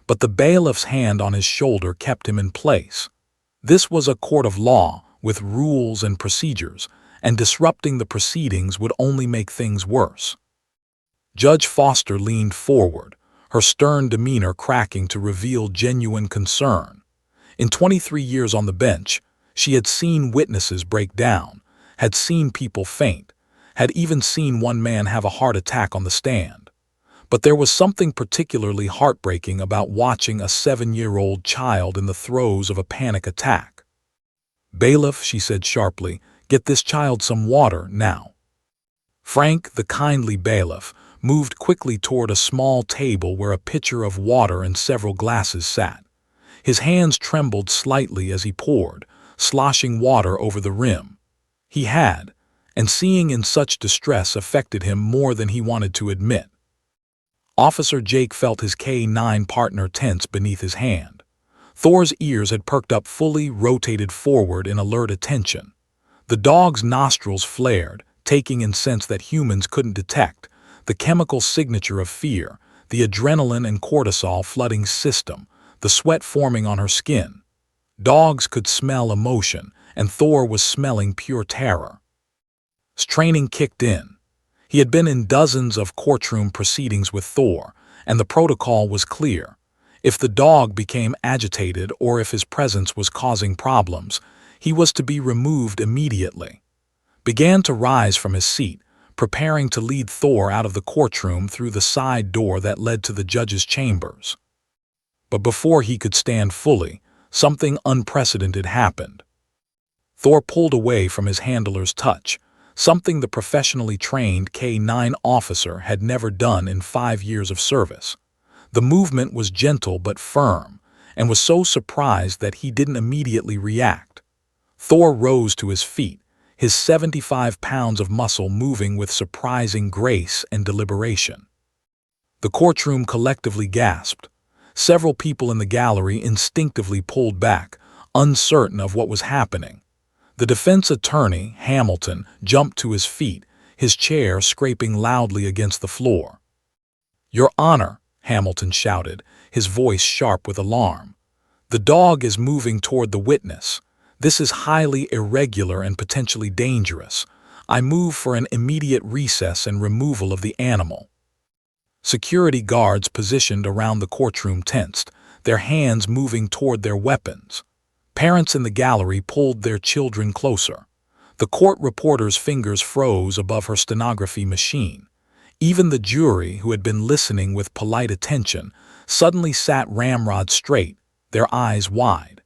A: But the bailiff's hand on his shoulder kept him in place. This was a court of law, with rules and procedures, and disrupting the proceedings would only make things worse. Judge Foster leaned forward, her stern demeanor cracking to reveal genuine concern. In 23 years on the bench, she had seen witnesses break down, had seen people faint, had even seen one man have a heart attack on the stand. But there was something particularly heartbreaking about watching a 7-year-old child in the throes of a panic attack. "Bailiff," she said sharply, "get this child some water now." Frank, the kindly bailiff, moved quickly toward a small table where a pitcher of water and several glasses sat. His hands trembled slightly as he poured, sloshing water over the rim. He had, and seeing in such distress affected him more than he wanted to admit. Officer Jake felt his K9 partner tense beneath his hand. Thor's ears had perked up fully, rotated forward in alert attention. The dog's nostrils flared, taking in scents that humans couldn't detect, the chemical signature of fear, the adrenaline and cortisol flooding system, the sweat forming on her skin. Dogs could smell emotion, and Thor was smelling pure terror. His training kicked in. He had been in dozens of courtroom proceedings with Thor, and the protocol was clear. If the dog became agitated or if his presence was causing problems, he was to be removed immediately. Began to rise from his seat, preparing to lead Thor out of the courtroom through the side door that led to the judge's chambers. But before he could stand fully, something unprecedented happened. Thor pulled away from his handler's touch, something the professionally trained K9 officer had never done in 5 years of service. The movement was gentle but firm, and was so surprised that he didn't immediately react. Thor rose to his feet, his 75 pounds of muscle moving with surprising grace and deliberation. The courtroom collectively gasped. Several people in the gallery instinctively pulled back, uncertain of what was happening. The defense attorney, Hamilton, jumped to his feet, his chair scraping loudly against the floor. "Your Honor," Hamilton shouted, his voice sharp with alarm. "The dog is moving toward the witness. This is highly irregular and potentially dangerous. I move for an immediate recess and removal of the animal." Security guards positioned around the courtroom tensed, their hands moving toward their weapons. Parents in the gallery pulled their children closer. The court reporter's fingers froze above her stenography machine. Even the jury, who had been listening with polite attention, suddenly sat ramrod straight, their eyes wide.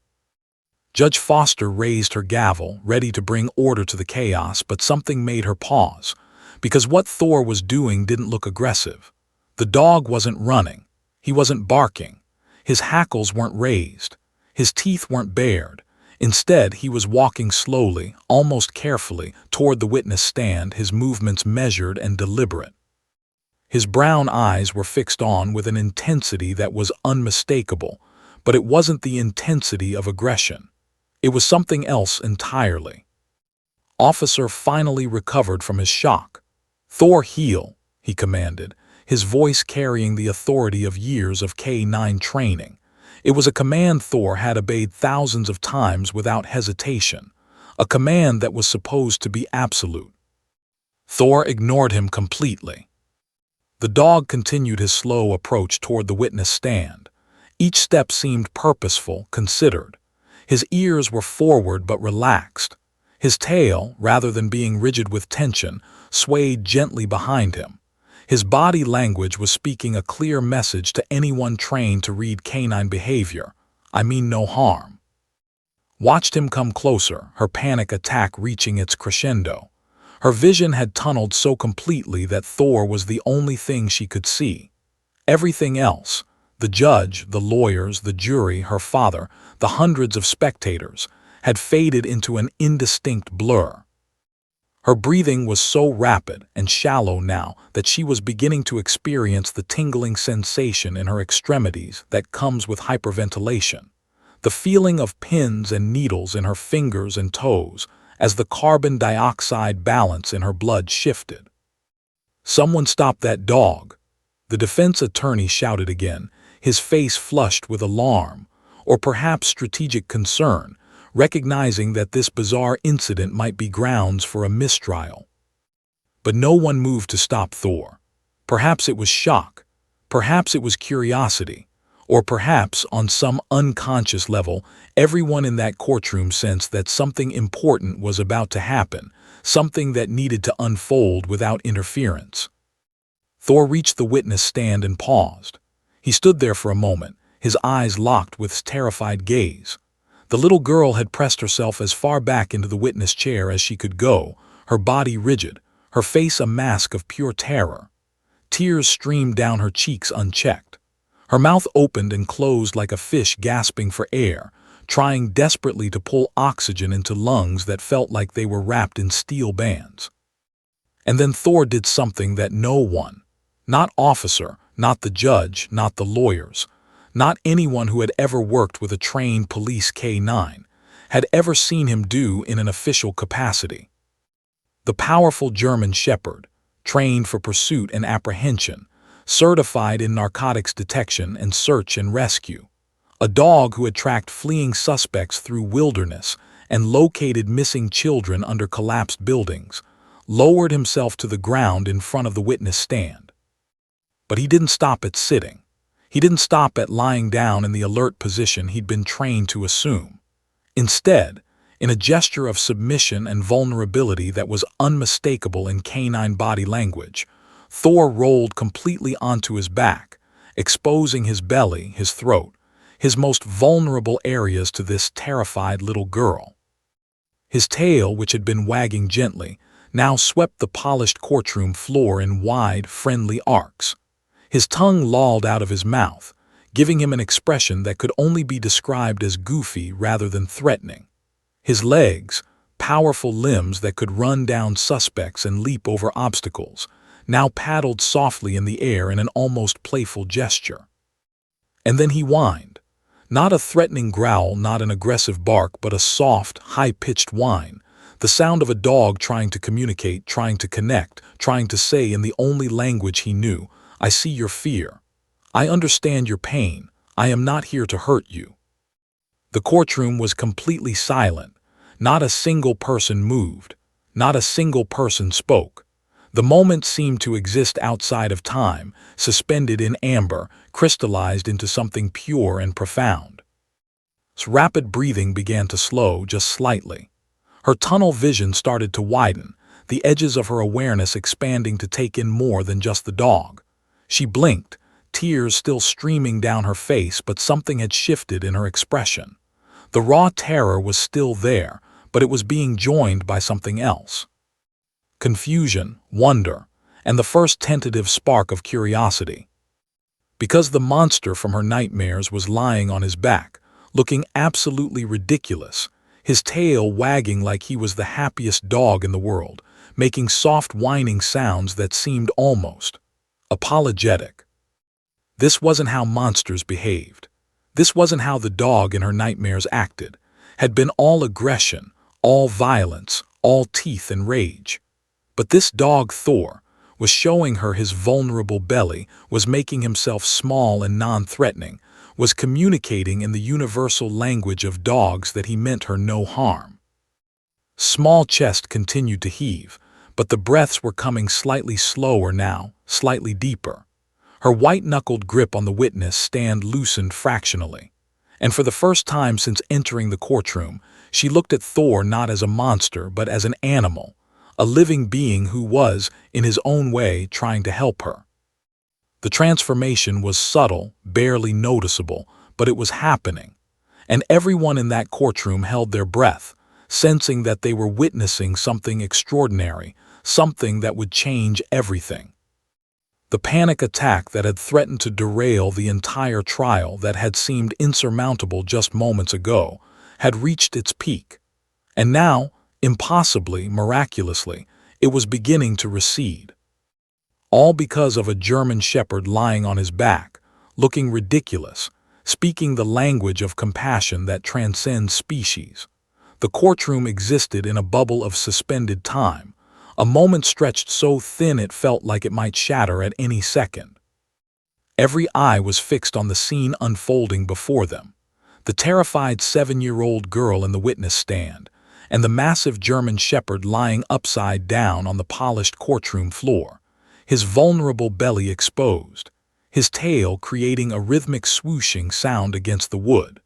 A: Judge Foster raised her gavel, ready to bring order to the chaos, but something made her pause, because what Thor was doing didn't look aggressive. The dog wasn't running. He wasn't barking. His hackles weren't raised. His teeth weren't bared. Instead, he was walking slowly, almost carefully, toward the witness stand, his movements measured and deliberate. His brown eyes were fixed on with an intensity that was unmistakable, but it wasn't the intensity of aggression. It was something else entirely. Officer finally recovered from his shock. "Thor, heel," he commanded, his voice carrying the authority of years of K-9 training. It was a command Thor had obeyed thousands of times without hesitation, a command that was supposed to be absolute. Thor ignored him completely. The dog continued his slow approach toward the witness stand. Each step seemed purposeful, considered. His ears were forward but relaxed. His tail, rather than being rigid with tension, swayed gently behind him. His body language was speaking a clear message to anyone trained to read canine behavior. "I mean no harm." Watched him come closer, her panic attack reaching its crescendo. Her vision had tunneled so completely that Thor was the only thing she could see. Everything else, the judge, the lawyers, the jury, her father, the hundreds of spectators, had faded into an indistinct blur. Her breathing was so rapid and shallow now that she was beginning to experience the tingling sensation in her extremities that comes with hyperventilation, the feeling of pins and needles in her fingers and toes as the carbon dioxide balance in her blood shifted. "Someone stop that dog!" The defense attorney shouted again, his face flushed with alarm, or perhaps strategic concern, recognizing that this bizarre incident might be grounds for a mistrial. But no one moved to stop Thor. Perhaps it was shock, perhaps it was curiosity, or perhaps, on some unconscious level, everyone in that courtroom sensed that something important was about to happen, something that needed to unfold without interference. Thor reached the witness stand and paused. He stood there for a moment, his eyes locked with terrified gaze. The little girl had pressed herself as far back into the witness chair as she could go, her body rigid, her face a mask of pure terror. Tears streamed down her cheeks unchecked. Her mouth opened and closed like a fish gasping for air, trying desperately to pull oxygen into lungs that felt like they were wrapped in steel bands. And then Thor did something that no one, not officer, not the judge, not the lawyers, not anyone who had ever worked with a trained police K-9, had ever seen him do in an official capacity. The powerful German Shepherd, trained for pursuit and apprehension, certified in narcotics detection and search and rescue, a dog who had tracked fleeing suspects through wilderness and located missing children under collapsed buildings, lowered himself to the ground in front of the witness stand. But he didn't stop at sitting. He didn't stop at lying down in the alert position he'd been trained to assume. Instead, in a gesture of submission and vulnerability that was unmistakable in canine body language, Thor rolled completely onto his back, exposing his belly, his throat, his most vulnerable areas to this terrified little girl. His tail, which had been wagging gently, now swept the polished courtroom floor in wide, friendly arcs. His tongue lolled out of his mouth, giving him an expression that could only be described as goofy rather than threatening. His legs, Powerful limbs that could run down suspects and leap over obstacles, now paddled softly in the air in an almost playful gesture. And then he whined. Not a threatening growl, not an aggressive bark, but a soft, high-pitched whine, the sound of a dog trying to communicate, trying to connect, trying to say in the only language he knew, "I see your fear. I understand your pain. I am not here to hurt you." The courtroom was completely silent. Not a single person moved. Not a single person spoke. The moment seemed to exist outside of time, suspended in amber, crystallized into something pure and profound. Rapid breathing began to slow just slightly. Her tunnel vision started to widen, the edges of her awareness expanding to take in more than just the dog. She blinked, tears still streaming down her face, but something had shifted in her expression. The raw terror was still there, but it was being joined by something else. Confusion, wonder, and the first tentative spark of curiosity. Because the monster from her nightmares was lying on his back, looking absolutely ridiculous, his tail wagging like he was the happiest dog in the world, making soft whining sounds that seemed almost apologetic. This wasn't how monsters behaved. This wasn't how the dog in her nightmares acted. Had been all aggression, all violence, all teeth and rage. But this dog, Thor, was showing her his vulnerable belly, was making himself small and non-threatening, was communicating in the universal language of dogs that he meant her no harm. Small chest continued to heave, but the breaths were coming slightly slower now, slightly deeper. Her white-knuckled grip on the witness stand loosened fractionally. And for the first time since entering the courtroom, she looked at Thor not as a monster but as an animal, a living being who was, in his own way, trying to help her. The transformation was subtle, barely noticeable, but it was happening. And everyone in that courtroom held their breath, sensing that they were witnessing something extraordinary, something that would change everything. The panic attack that had threatened to derail the entire trial, that had seemed insurmountable just moments ago, had reached its peak. And now, impossibly, miraculously, it was beginning to recede. All because of a German shepherd lying on his back, looking ridiculous, speaking the language of compassion that transcends species. The courtroom existed in a bubble of suspended time, a moment stretched so thin it felt like it might shatter at any second. Every eye was fixed on the scene unfolding before them. The terrified 7-year-old girl in the witness stand, and the massive German shepherd lying upside down on the polished courtroom floor, his vulnerable belly exposed, his tail creating a rhythmic swooshing sound against the wood.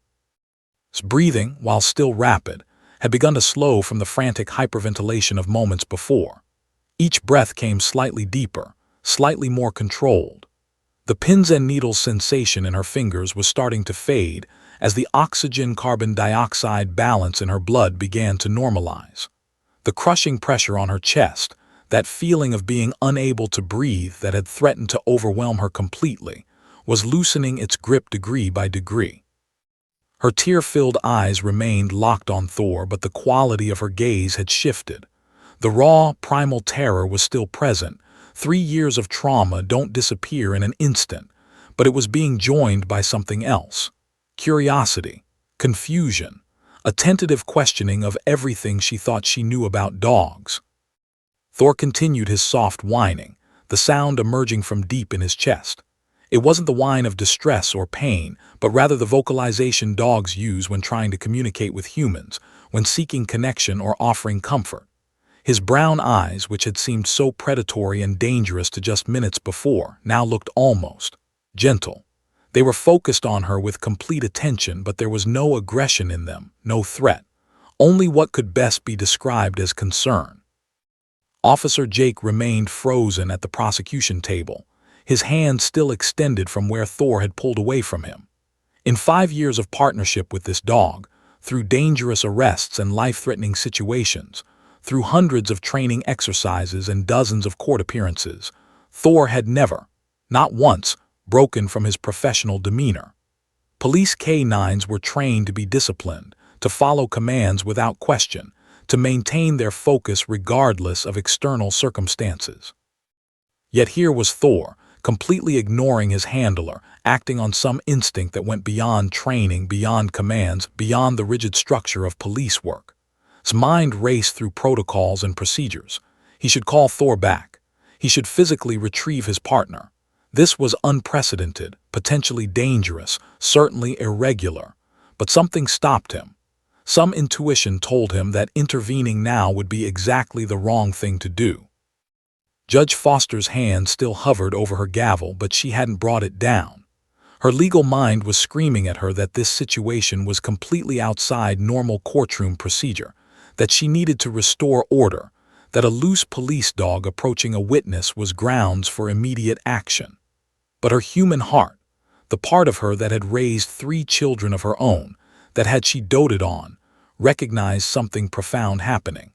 A: His breathing, while still rapid, had begun to slow from the frantic hyperventilation of moments before. Each breath came slightly deeper, slightly more controlled. The pins and needles sensation in her fingers was starting to fade as the oxygen-carbon dioxide balance in her blood began to normalize. The crushing pressure on her chest, that feeling of being unable to breathe that had threatened to overwhelm her completely, was loosening its grip degree by degree. Her tear-filled eyes remained locked on Thor, but the quality of her gaze had shifted. The raw, primal terror was still present. 3 years of trauma don't disappear in an instant, but it was being joined by something else. Curiosity, confusion, a tentative questioning of everything she thought she knew about dogs. Thor continued his soft whining, the sound emerging from deep in his chest. It wasn't the whine of distress or pain, but rather the vocalization dogs use when trying to communicate with humans, when seeking connection or offering comfort. His brown eyes, which had seemed so predatory and dangerous to just minutes before, now looked almost gentle. They were focused on her with complete attention, but there was no aggression in them, no threat, only what could best be described as concern. Officer Jake remained frozen at the prosecution table, his hand still extended from where Thor had pulled away from him. In 5 years of partnership with this dog, through dangerous arrests and life-threatening situations, through hundreds of training exercises and dozens of court appearances, Thor had never, not once, broken from his professional demeanor. Police K-9s were trained to be disciplined, to follow commands without question, to maintain their focus regardless of external circumstances. Yet here was Thor, completely ignoring his handler, acting on some instinct that went beyond training, beyond commands, beyond the rigid structure of police work. His mind raced through protocols and procedures. He should call Thor back. He should physically retrieve his partner. This was unprecedented, potentially dangerous, certainly irregular. But something stopped him. Some intuition told him that intervening now would be exactly the wrong thing to do. Judge Foster's hand still hovered over her gavel, but she hadn't brought it down. Her legal mind was screaming at her that this situation was completely outside normal courtroom procedure, that she needed to restore order, that a loose police dog approaching a witness was grounds for immediate action. But her human heart, the part of her that had raised 3 children of her own, that had she doted on, recognized something profound happening.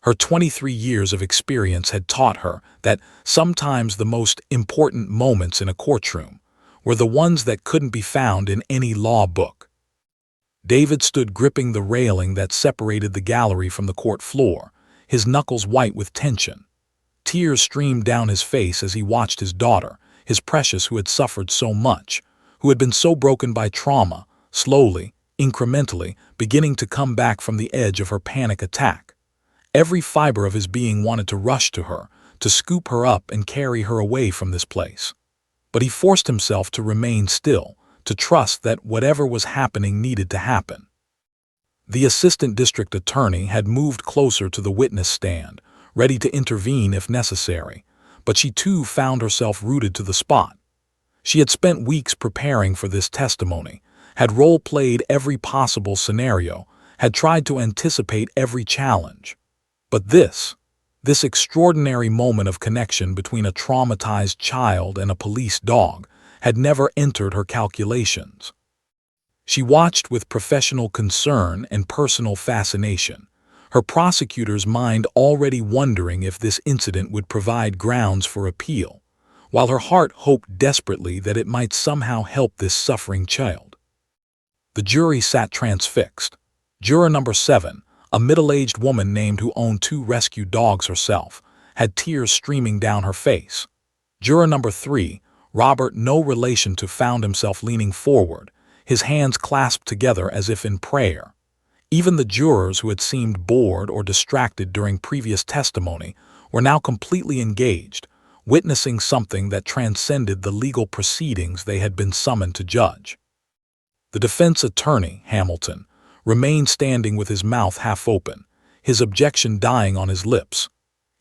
A: Her 23 years of experience had taught her that sometimes the most important moments in a courtroom were the ones that couldn't be found in any law book. David stood gripping the railing that separated the gallery from the court floor, his knuckles white with tension. Tears streamed down his face as he watched his daughter, his precious, who had suffered so much, who had been so broken by trauma, slowly, incrementally, beginning to come back from the edge of her panic attack. Every fiber of his being wanted to rush to her, to scoop her up and carry her away from this place. But he forced himself to remain still, to trust that whatever was happening needed to happen. The assistant district attorney had moved closer to the witness stand, ready to intervene if necessary, but she too found herself rooted to the spot. She had spent weeks preparing for this testimony, had role-played every possible scenario, had tried to anticipate every challenge. But this extraordinary moment of connection between a traumatized child and a police dog had never entered her calculations. She watched with professional concern and personal fascination, her prosecutor's mind already wondering if this incident would provide grounds for appeal, while her heart hoped desperately that it might somehow help this suffering child. The jury sat transfixed. Juror number 7, a middle-aged woman named who owned 2 rescued dogs herself, had tears streaming down her face. Juror number 3, Robert, no relation to, found himself leaning forward, his hands clasped together as if in prayer. Even the jurors who had seemed bored or distracted during previous testimony were now completely engaged, witnessing something that transcended the legal proceedings they had been summoned to judge. The defense attorney, Hamilton, remained standing with his mouth half open, his objection dying on his lips.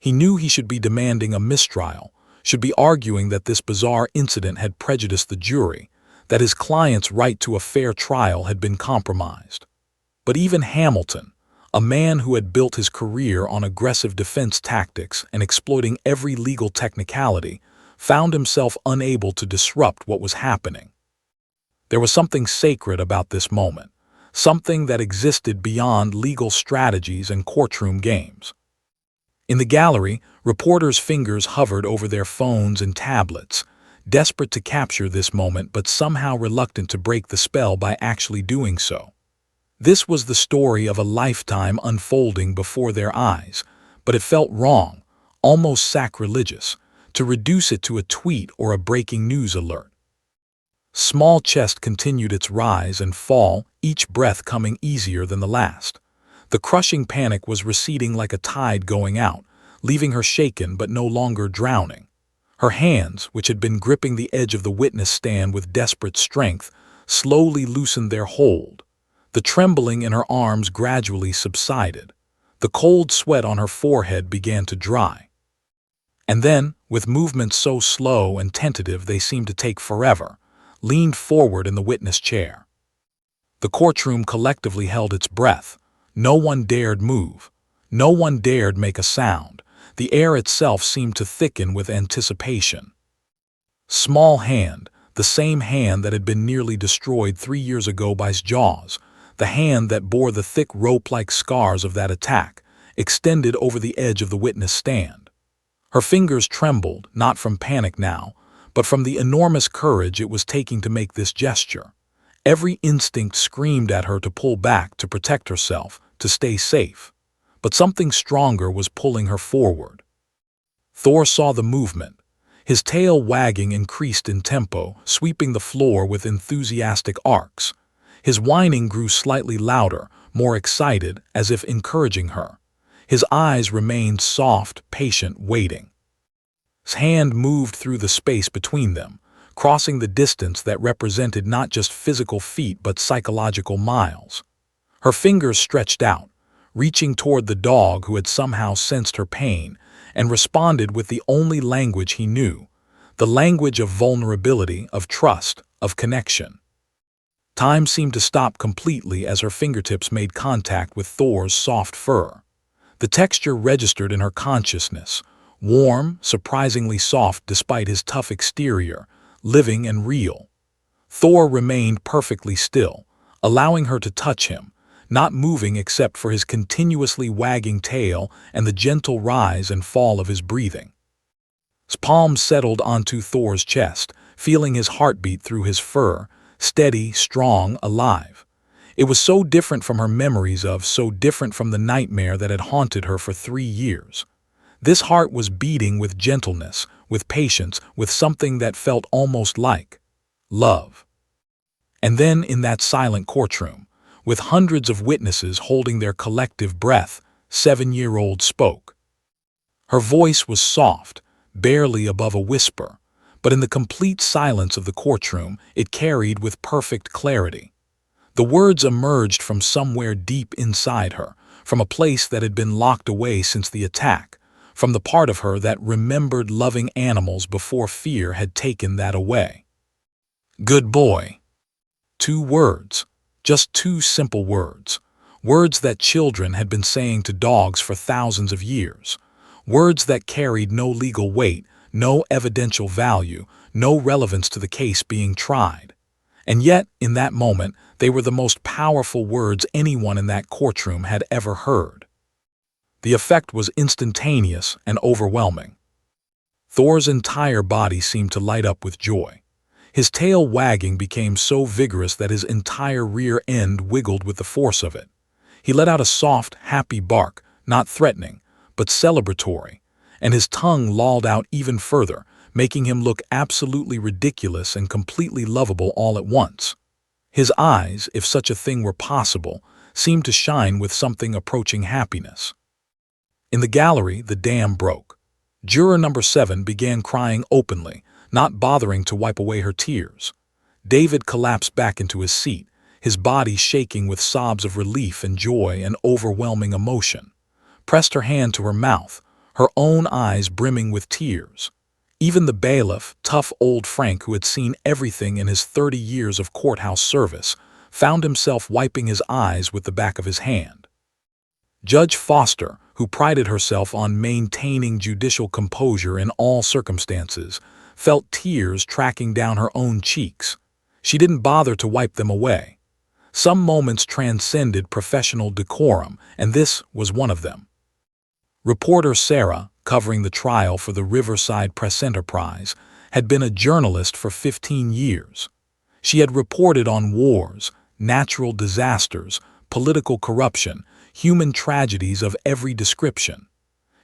A: He knew he should be demanding a mistrial, should be arguing that this bizarre incident had prejudiced the jury, that his client's right to a fair trial had been compromised. But even Hamilton, a man who had built his career on aggressive defense tactics and exploiting every legal technicality, found himself unable to disrupt what was happening. There was something sacred about this moment, something that existed beyond legal strategies and courtroom games. In the gallery, reporters' fingers hovered over their phones and tablets, desperate to capture this moment but somehow reluctant to break the spell by actually doing so. This was the story of a lifetime unfolding before their eyes, but it felt wrong, almost sacrilegious, to reduce it to a tweet or a breaking news alert. Small chest continued its rise and fall, each breath coming easier than the last. The crushing panic was receding like a tide going out, leaving her shaken but no longer drowning. Her hands, which had been gripping the edge of the witness stand with desperate strength, slowly loosened their hold. The trembling in her arms gradually subsided. The cold sweat on her forehead began to dry. And then, with movements so slow and tentative they seemed to take forever, leaned forward in the witness chair. The courtroom collectively held its breath. No one dared move. No one dared make a sound. The air itself seemed to thicken with anticipation. Small hand, the same hand that had been nearly destroyed 3 years ago by his jaws, the hand that bore the thick rope-like scars of that attack, extended over the edge of the witness stand. Her fingers trembled, not from panic now, but from the enormous courage it was taking to make this gesture. Every instinct screamed at her to pull back, to protect herself, to stay safe. but something stronger was pulling her forward. Thor saw the movement. His tail wagging increased in tempo, sweeping the floor with enthusiastic arcs. His whining grew slightly louder, more excited, as if encouraging her. His eyes remained soft, patient, waiting. His hand moved through the space between them, crossing the distance that represented not just physical feet but psychological miles. Her fingers stretched out, reaching toward the dog who had somehow sensed her pain and responded with the only language he knew, the language of vulnerability, of trust, of connection. Time seemed to stop completely as her fingertips made contact with Thor's soft fur. The texture registered in her consciousness, warm, surprisingly soft despite his tough exterior, living and real. Thor remained perfectly still, allowing her to touch him, not moving except for his continuously wagging tail and the gentle rise and fall of his breathing. His palm settled onto Thor's chest, feeling his heartbeat through his fur, steady, strong, alive. It was so different from her memories of, so different from the nightmare that had haunted her for 3 years. This heart was beating with gentleness, with patience, with something that felt almost like love. And then in that silent courtroom, with hundreds of witnesses holding their collective breath, 7-year-old spoke. Her voice was soft, barely above a whisper, but in the complete silence of the courtroom, it carried with perfect clarity. The words emerged from somewhere deep inside her, from a place that had been locked away since the attack, from the part of her that remembered loving animals before fear had taken that away. Good boy. 2 words. Just 2 simple words. Words that children had been saying to dogs for thousands of years. Words that carried no legal weight, no evidential value, no relevance to the case being tried. And yet, in that moment, they were the most powerful words anyone in that courtroom had ever heard. The effect was instantaneous and overwhelming. Thor's entire body seemed to light up with joy. His tail wagging became so vigorous that his entire rear end wiggled with the force of it. He let out a soft, happy bark, not threatening, but celebratory, and his tongue lolled out even further, making him look absolutely ridiculous and completely lovable all at once. His eyes, if such a thing were possible, seemed to shine with something approaching happiness. In the gallery, the dam broke. Juror number 7 began crying openly, not bothering to wipe away her tears. David collapsed back into his seat, his body shaking with sobs of relief and joy and overwhelming emotion. Pressed her hand to her mouth, her own eyes brimming with tears. Even the bailiff, tough old Frank who had seen everything in his 30 years of courthouse service, found himself wiping his eyes with the back of his hand. Judge Foster, who prided herself on maintaining judicial composure in all circumstances, felt tears tracking down her own cheeks. She didn't bother to wipe them away. Some moments transcended professional decorum, and this was one of them. Reporter Sarah, covering the trial for the Riverside Press Enterprise, had been a journalist for 15 years. She had reported on wars, natural disasters, political corruption, human tragedies of every description.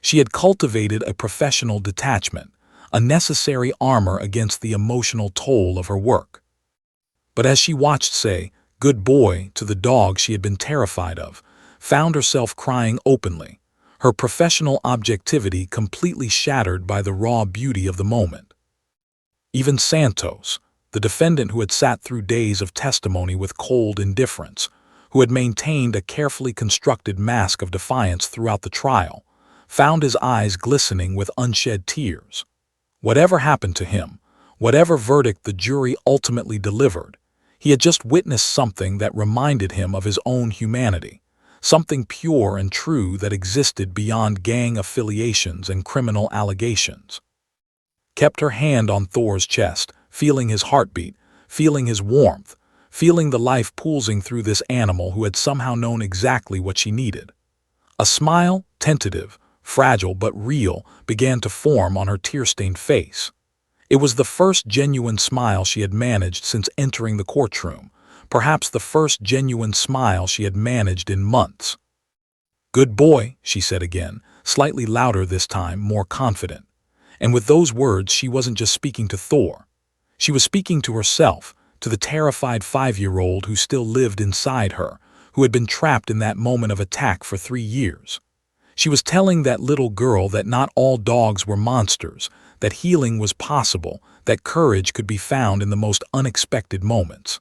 A: She had cultivated a professional detachment, a necessary armor against the emotional toll of her work. But as she watched say, "Good boy," to the dog she had been terrified of, found herself crying openly, her professional objectivity completely shattered by the raw beauty of the moment. Even Santos, the defendant who had sat through days of testimony with cold indifference, who had maintained a carefully constructed mask of defiance throughout the trial, found his eyes glistening with unshed tears. Whatever happened to him, whatever verdict the jury ultimately delivered, he had just witnessed something that reminded him of his own humanity, something pure and true that existed beyond gang affiliations and criminal allegations. Kept her hand on Thor's chest, feeling his heartbeat, feeling his warmth, feeling the life pulsing through this animal who had somehow known exactly what she needed. A smile, tentative, fragile but real, began to form on her tear-stained face. It was the first genuine smile she had managed since entering the courtroom, perhaps the first genuine smile she had managed in months. "Good boy," she said again, slightly louder this time, more confident. And with those words, she wasn't just speaking to Thor. She was speaking to herself, to the terrified 5-year-old who still lived inside her, who had been trapped in that moment of attack for 3 years. She was telling that little girl that not all dogs were monsters, that healing was possible, that courage could be found in the most unexpected moments.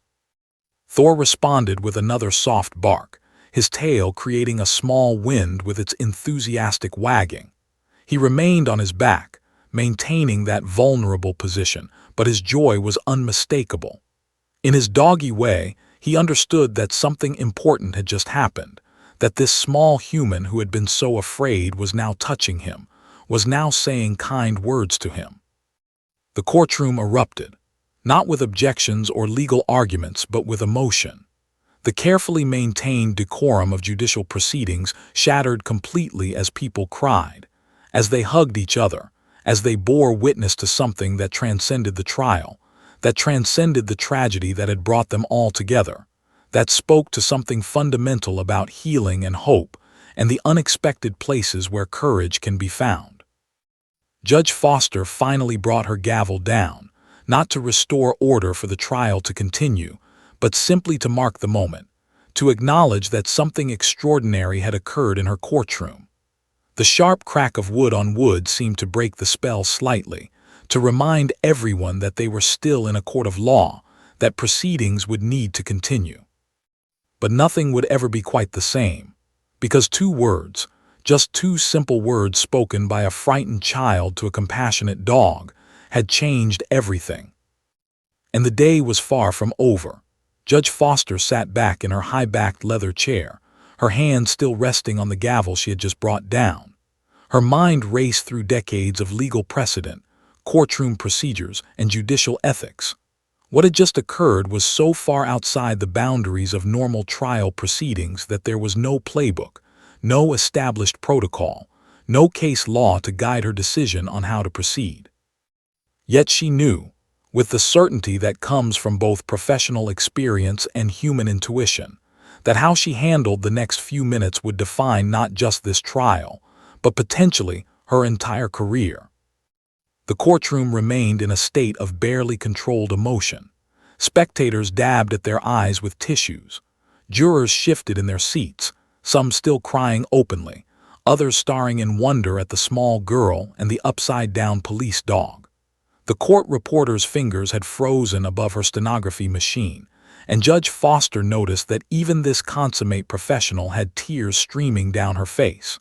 A: Thor responded with another soft bark, his tail creating a small wind with its enthusiastic wagging. He remained on his back, maintaining that vulnerable position, but his joy was unmistakable. In his doggy way, he understood that something important had just happened, that this small human who had been so afraid was now touching him, was now saying kind words to him. The courtroom erupted, not with objections or legal arguments, but with emotion. The carefully maintained decorum of judicial proceedings shattered completely as people cried, as they hugged each other, as they bore witness to something that transcended the trial, that transcended the tragedy that had brought them all together, that spoke to something fundamental about healing and hope and the unexpected places where courage can be found. Judge Foster finally brought her gavel down, not to restore order for the trial to continue, but simply to mark the moment, to acknowledge that something extraordinary had occurred in her courtroom. The sharp crack of wood on wood seemed to break the spell slightly, to remind everyone that they were still in a court of law, that proceedings would need to continue. But nothing would ever be quite the same, because 2 words, just 2 simple words spoken by a frightened child to a compassionate dog, had changed everything. And the day was far from over. Judge Foster sat back in her high-backed leather chair, her hand still resting on the gavel she had just brought down. Her mind raced through decades of legal precedent, courtroom procedures, and judicial ethics. What had just occurred was so far outside the boundaries of normal trial proceedings that there was no playbook, no established protocol, no case law to guide her decision on how to proceed. Yet she knew, with the certainty that comes from both professional experience and human intuition, that how she handled the next few minutes would define not just this trial, but potentially her entire career. The courtroom remained in a state of barely controlled emotion. Spectators dabbed at their eyes with tissues. Jurors shifted in their seats, some still crying openly, others staring in wonder at the small girl and the upside-down police dog. The court reporter's fingers had frozen above her stenography machine, and Judge Foster noticed that even this consummate professional had tears streaming down her face.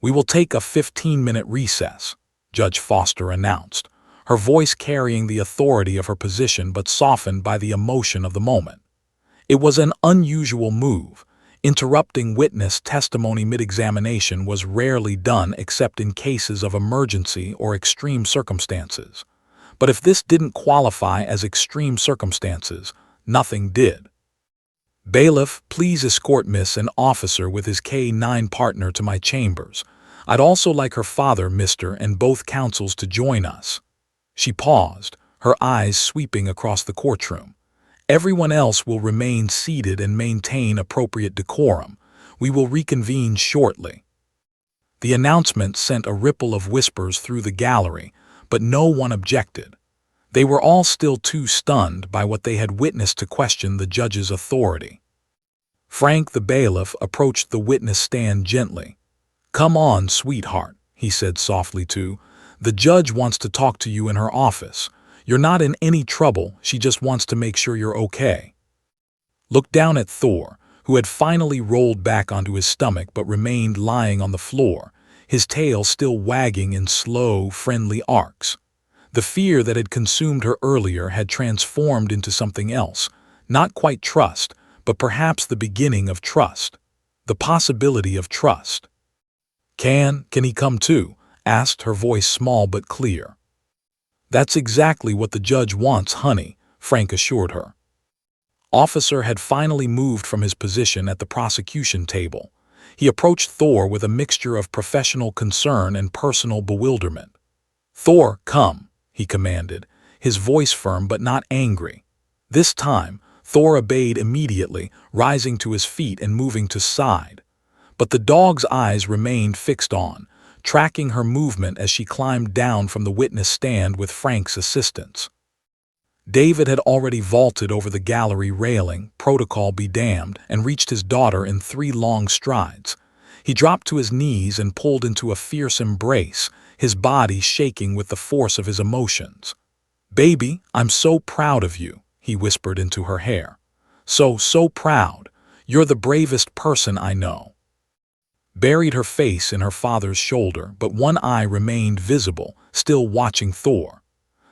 A: "We will take a 15-minute recess," Judge Foster announced, her voice carrying the authority of her position but softened by the emotion of the moment. It was an unusual move. Interrupting witness testimony mid-examination was rarely done except in cases of emergency or extreme circumstances. But if this didn't qualify as extreme circumstances, nothing did. "Bailiff, please escort Miss an officer with his K-9 partner to my chambers. I'd also like her father, Mr. and both counsels to join us." She paused, her eyes sweeping across the courtroom. "Everyone else will remain seated and maintain appropriate decorum. We will reconvene shortly." The announcement sent a ripple of whispers through the gallery, but no one objected. They were all still too stunned by what they had witnessed to question the judge's authority. Frank the bailiff approached the witness stand gently. "Come on, sweetheart," he said softly too. "The judge wants to talk to you in her office. You're not in any trouble, she just wants to make sure you're okay." Looked down at Thor, who had finally rolled back onto his stomach but remained lying on the floor, his tail still wagging in slow, friendly arcs. The fear that had consumed her earlier had transformed into something else, not quite trust, but perhaps the beginning of trust. The possibility of trust. Can he come too?" asked her voice small but clear. "That's exactly what the judge wants, honey," Frank assured her. Officer had finally moved from his position at the prosecution table. He approached Thor with a mixture of professional concern and personal bewilderment. "Thor, come," he commanded, his voice firm but not angry. This time, Thor obeyed immediately, rising to his feet and moving to side. but the dog's eyes remained fixed on, tracking her movement as she climbed down from the witness stand with Frank's assistance. David had already vaulted over the gallery railing, protocol be damned, and reached his daughter in 3 long strides. He dropped to his knees and pulled into a fierce embrace, his body shaking with the force of his emotions. "Baby, I'm so proud of you," he whispered into her hair. So proud. You're the bravest person I know." Buried her face in her father's shoulder, but one eye remained visible, still watching Thor.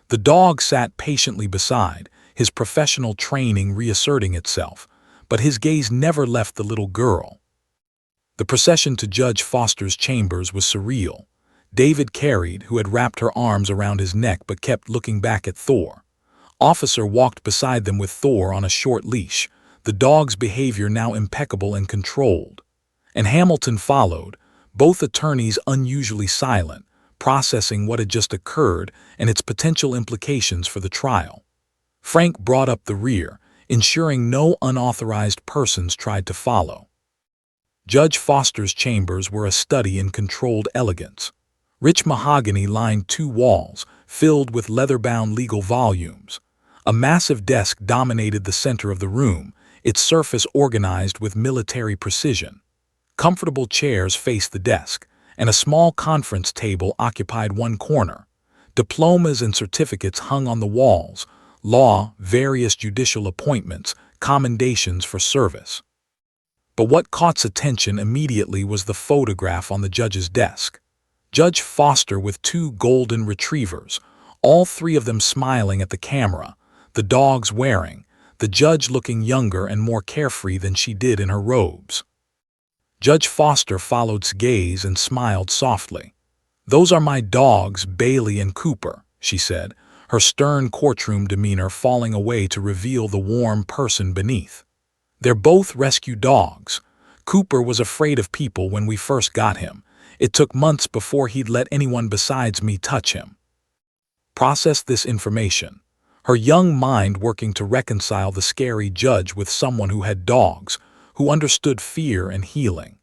A: The dog sat patiently beside, his professional training reasserting itself, but his gaze never left the little girl. The procession to Judge Foster's chambers was surreal. David carried, who had wrapped her arms around his neck but kept looking back at Thor. Officer walked beside them with Thor on a short leash, the dog's behavior now impeccable and controlled. And Hamilton followed, both attorneys unusually silent, processing what had just occurred and its potential implications for the trial. Frank brought up the rear, ensuring no unauthorized persons tried to follow. Judge Foster's chambers were a study in controlled elegance. Rich mahogany lined 2 walls, filled with leather-bound legal volumes. A massive desk dominated the center of the room, its surface organized with military precision. Comfortable chairs faced the desk, and a small conference table occupied one corner. Diplomas and certificates hung on the walls, law, various judicial appointments, commendations for service. But what caught attention immediately was the photograph on the judge's desk. Judge Foster with 2 golden retrievers, all 3 of them smiling at the camera, the dogs wearing, the judge looking younger and more carefree than she did in her robes. Judge Foster followed his gaze and smiled softly. "Those are my dogs, Bailey and Cooper," she said, her stern courtroom demeanor falling away to reveal the warm person beneath. "They're both rescue dogs. Cooper was afraid of people when we first got him. It took months before he'd let anyone besides me touch him." Process this information, her young mind working to reconcile the scary judge with someone who had dogs, who understood fear and healing.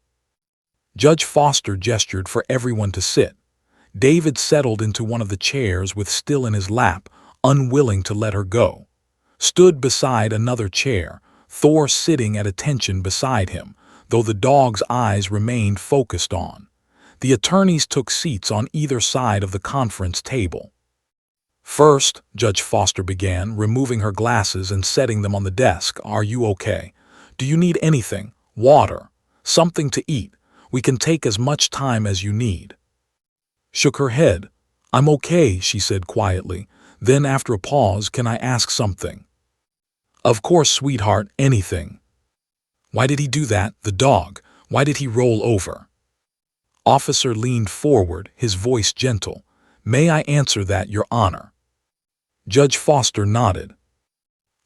A: Judge Foster gestured for everyone to sit. David settled into one of the chairs with Still in his lap, unwilling to let her go. Stood beside another chair, Thor sitting at attention beside him, though the dog's eyes remained focused on. The attorneys took seats on either side of the conference table. "First," Judge Foster began, removing her glasses and setting them on the desk, "are you okay? Do you need anything? Water? Something to eat? We can take as much time as you need." Shook her head. "I'm okay," she said quietly. Then, after a pause, "Can I ask something?" "Of course, sweetheart, anything." "Why did he do that, the dog? Why did he roll over?" Officer leaned forward, his voice gentle. "May I answer that, Your Honor?" Judge Foster nodded.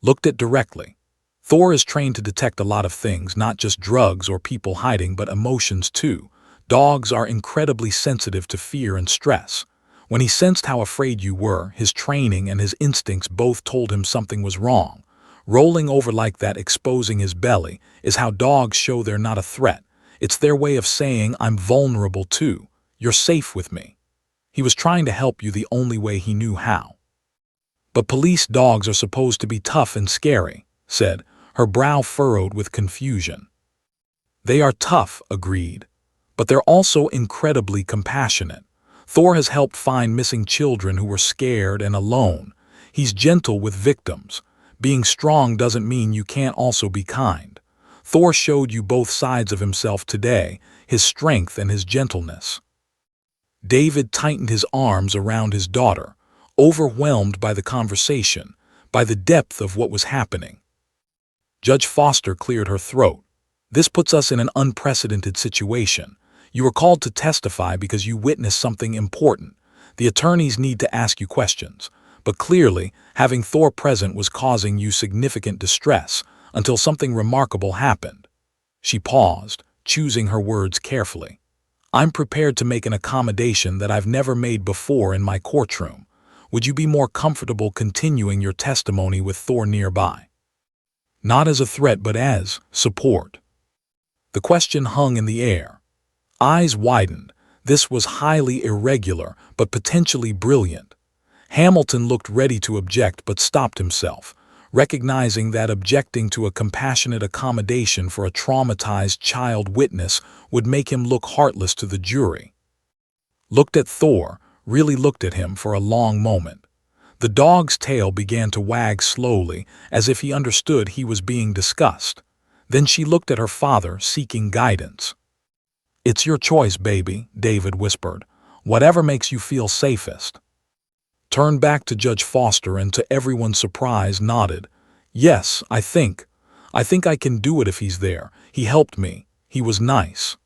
A: Looked at directly. "Thor is trained to detect a lot of things, not just drugs or people hiding, but emotions too. Dogs are incredibly sensitive to fear and stress. When he sensed how afraid you were, his training and his instincts both told him something was wrong. Rolling over like that, exposing his belly, is how dogs show they're not a threat. It's their way of saying, I'm vulnerable too. You're safe with me. He was trying to help you the only way he knew how." "But police dogs are supposed to be tough and scary," said, her brow furrowed with confusion. "They are tough," agreed, "but they're also incredibly compassionate. Thor has helped find missing children who were scared and alone. He's gentle with victims. Being strong doesn't mean you can't also be kind. Thor showed you both sides of himself today, his strength and his gentleness." David tightened his arms around his daughter, overwhelmed by the conversation, by the depth of what was happening. Judge Foster cleared her throat. "This puts us in an unprecedented situation. You were called to testify because you witnessed something important. The attorneys need to ask you questions. But clearly, having Thor present was causing you significant distress until something remarkable happened." She paused, choosing her words carefully. "I'm prepared to make an accommodation that I've never made before in my courtroom. Would you be more comfortable continuing your testimony with Thor nearby? Not as a threat, but as support." The question hung in the air. Eyes widened. This was highly irregular, but potentially brilliant. Hamilton looked ready to object but stopped himself, recognizing that objecting to a compassionate accommodation for a traumatized child witness would make him look heartless to the jury. Looked at Thor, really looked at him for a long moment. The dog's tail began to wag slowly, as if he understood he was being discussed. Then she looked at her father, seeking guidance. "It's your choice, baby," David whispered. "Whatever makes you feel safest." Turned back to Judge Foster and to everyone's surprise nodded. "Yes, I think I can do it if he's there. He helped me. He was nice."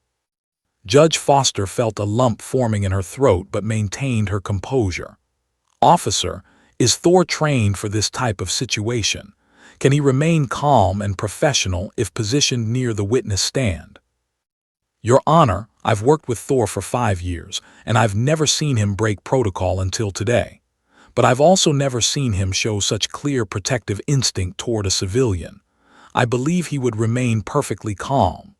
A: Judge Foster felt a lump forming in her throat but maintained her composure. "Officer, is Thor trained for this type of situation? Can he remain calm and professional if positioned near the witness stand?" "Your Honor, I've worked with Thor for 5 years, and I've never seen him break protocol until today. But I've also never seen him show such clear protective instinct toward a civilian. I believe he would remain perfectly calm.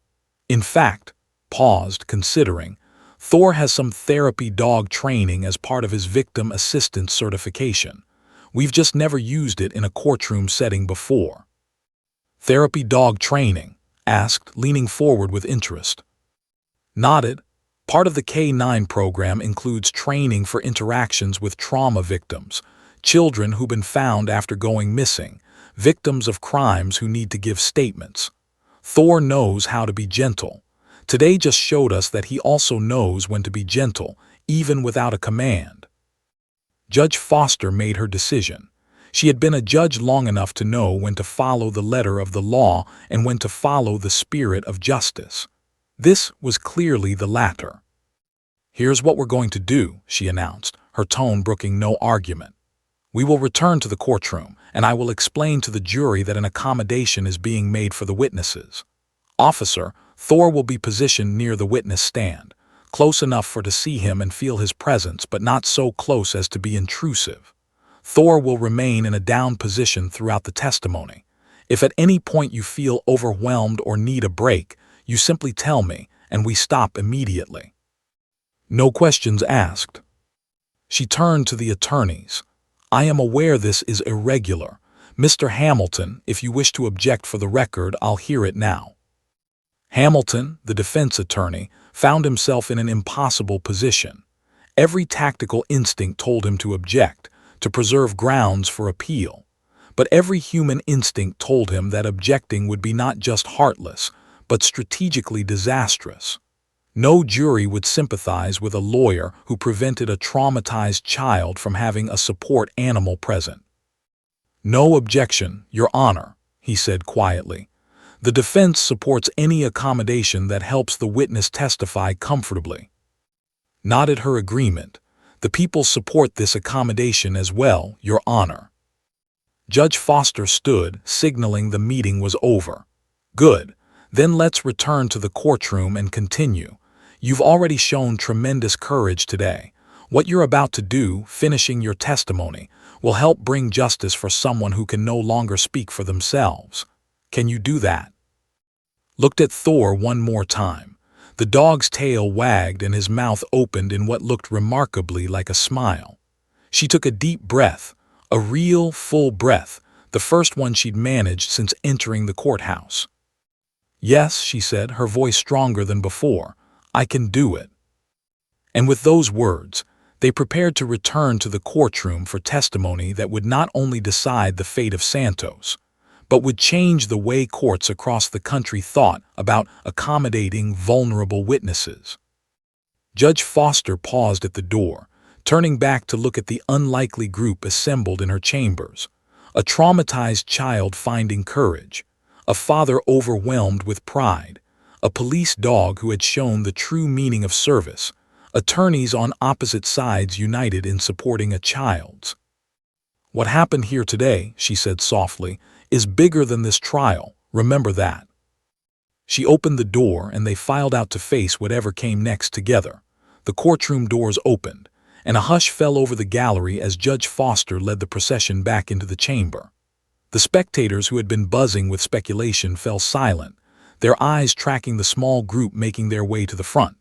A: In fact," paused, considering, "Thor has some therapy dog training as part of his victim assistance certification. We've just never used it in a courtroom setting before." "Therapy dog training?" asked, leaning forward with interest. Nodded. "Part of the K-9 program includes training for interactions with trauma victims, children who've been found after going missing, victims of crimes who need to give statements. Thor knows how to be gentle. Today just showed us that he also knows when to be gentle, even without a command." Judge Foster made her decision. She had been a judge long enough to know when to follow the letter of the law and when to follow the spirit of justice. This was clearly the latter. "Here's what we're going to do," she announced, her tone brooking no argument. "We will return to the courtroom, and I will explain to the jury that an accommodation is being made for the witnesses. Officer, Thor will be positioned near the witness stand, close enough for to see him and feel his presence, but not so close as to be intrusive. Thor will remain in a down position throughout the testimony. If at any point you feel overwhelmed or need a break, you simply tell me, and we stop immediately." No questions asked. She turned to the attorneys. "I am aware this is irregular. Mr. Hamilton, if you wish to object for the record, I'll hear it now." Hamilton, the defense attorney, found himself in an impossible position. Every tactical instinct told him to object, to preserve grounds for appeal. But every human instinct told him that objecting would be not just heartless, but strategically disastrous. No jury would sympathize with a lawyer who prevented a traumatized child from having a support animal present. "No objection, Your Honor," he said quietly. "The defense supports any accommodation that helps the witness testify comfortably." Nodded her agreement. "The people support this accommodation as well, Your Honor." Judge Foster stood, signaling the meeting was over. "Good. Then let's return to the courtroom and continue. You've already shown tremendous courage today. What you're about to do, finishing your testimony, will help bring justice for someone who can no longer speak for themselves. Can you do that?" Looked at Thor one more time. The dog's tail wagged and his mouth opened in what looked remarkably like a smile. She took a deep breath, a real, full breath, the first one she'd managed since entering the courthouse. "Yes," she said, her voice stronger than before, "I can do it." And with those words, they prepared to return to the courtroom for testimony that would not only decide the fate of Santos, but would change the way courts across the country thought about accommodating vulnerable witnesses. Judge Foster paused at the door, turning back to look at the unlikely group assembled in her chambers. A traumatized child finding courage, a father overwhelmed with pride, a police dog who had shown the true meaning of service, attorneys on opposite sides united in supporting a child's. "What happened here today," she said softly, "is bigger than this trial, remember that." She opened the door and they filed out to face whatever came next together. The courtroom doors opened, and a hush fell over the gallery as Judge Foster led the procession back into the chamber. The spectators who had been buzzing with speculation fell silent, their eyes tracking the small group making their way to the front.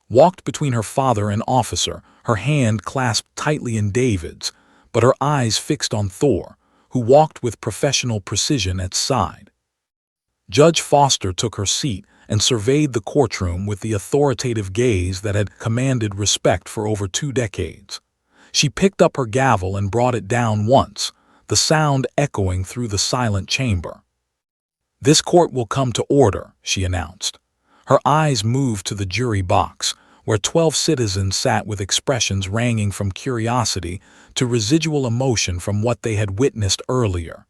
A: Walked between her father and officer, her hand clasped tightly in David's, but her eyes fixed on Thor, who walked with professional precision at side. Judge Foster took her seat and surveyed the courtroom with the authoritative gaze that had commanded respect for over 2 decades. She picked up her gavel and brought it down once, the sound echoing through the silent chamber. "This court will come to order," she announced. Her eyes moved to the jury box, where 12 citizens sat with expressions ranging from curiosity to residual emotion from what they had witnessed earlier.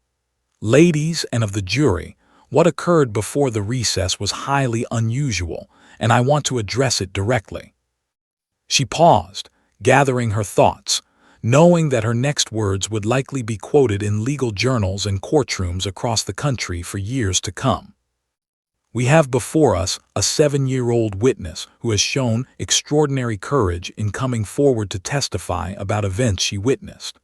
A: "Ladies and of the jury, what occurred before the recess was highly unusual, and I want to address it directly." She paused, gathering her thoughts, knowing that her next words would likely be quoted in legal journals and courtrooms across the country for years to come. "We have before us a 7-year-old witness who has shown extraordinary courage in coming forward to testify about events she witnessed.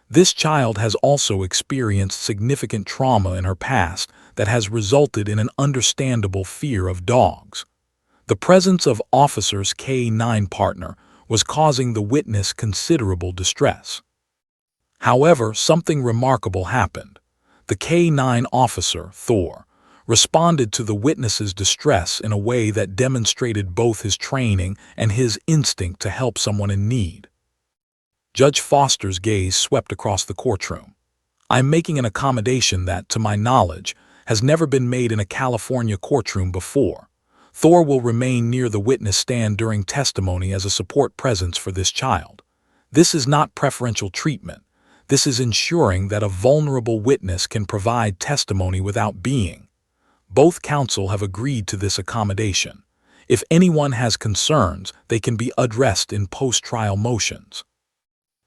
A: This child has also experienced significant trauma in her past that has resulted in an understandable fear of dogs. The presence of Officer's K-9 partner was causing the witness considerable distress. However, something remarkable happened. The K-9 officer, Thor, responded to the witness's distress in a way that demonstrated both his training and his instinct to help someone in need. Judge Foster's gaze swept across the courtroom. "I'm making an accommodation that, to my knowledge, has never been made in a California courtroom before. Thor will remain near the witness stand during testimony as a support presence for this child. This is not preferential treatment. This is ensuring that a vulnerable witness can provide testimony without being. Both counsel have agreed to this accommodation. If anyone has concerns, they can be addressed in post-trial motions."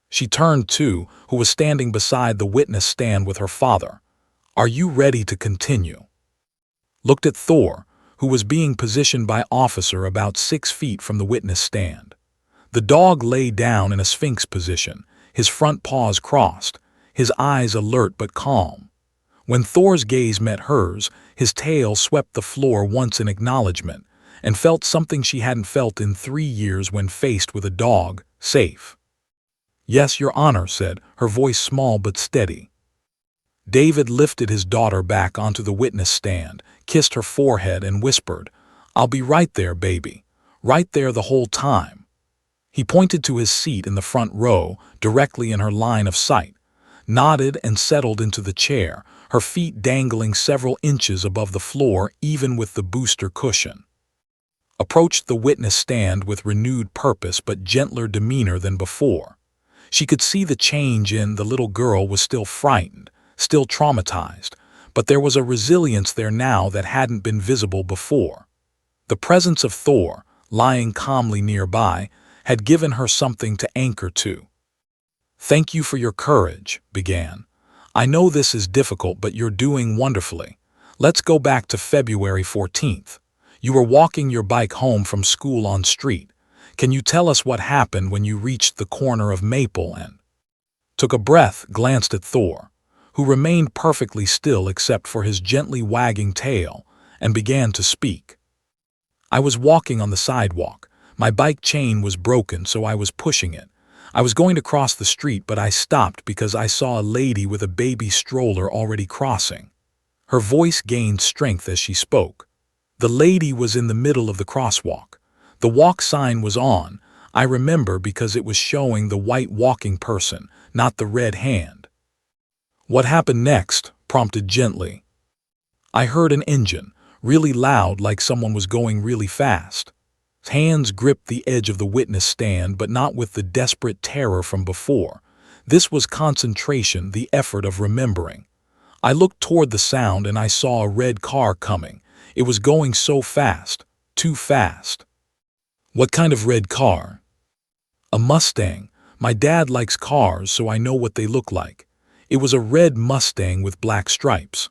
A: She turned to who was standing beside the witness stand with her father. "Are you ready to continue?" Looked at Thor, who was being positioned by officer about 6 feet from the witness stand. The dog lay down in a sphinx position, his front paws crossed, his eyes alert but calm. When Thor's gaze met hers, his tail swept the floor once in acknowledgement, and felt something she hadn't felt in 3 years when faced with a dog, safe. "Yes, Your Honor," said, her voice small but steady. David lifted his daughter back onto the witness stand, kissed her forehead, and whispered, "I'll be right there, baby. Right there the whole time." He pointed to his seat in the front row, directly in her line of sight, nodded and settled into the chair, her feet dangling several inches above the floor even with the booster cushion. Approached the witness stand with renewed purpose but gentler demeanor than before. She could see the change in the little girl was still frightened, still traumatized, but there was a resilience there now that hadn't been visible before. The presence of Thor, lying calmly nearby, had given her something to anchor to. "Thank you for your courage," began. "I know this is difficult, but you're doing wonderfully. Let's go back to February 14th. You were walking your bike home from school on street. Can you tell us what happened when you reached the corner of Maple and—" Took a breath, glanced at Thor, who remained perfectly still except for his gently wagging tail, and began to speak. "I was walking on the sidewalk. My bike chain was broken, so I was pushing it. I was going to cross the street, but I stopped because I saw a lady with a baby stroller already crossing." Her voice gained strength as she spoke. "The lady was in the middle of the crosswalk. The walk sign was on. I remember because it was showing the white walking person, not the red hand." "What happened next?" prompted gently. "I heard an engine, really loud, like someone was going really fast." Hands gripped the edge of the witness stand, but not with the desperate terror from before. This was concentration, the effort of remembering. "I looked toward the sound and I saw a red car coming. It was going so fast, too fast." "What kind of red car?" "A Mustang. My dad likes cars, so I know what they look like. It was a red Mustang with black stripes."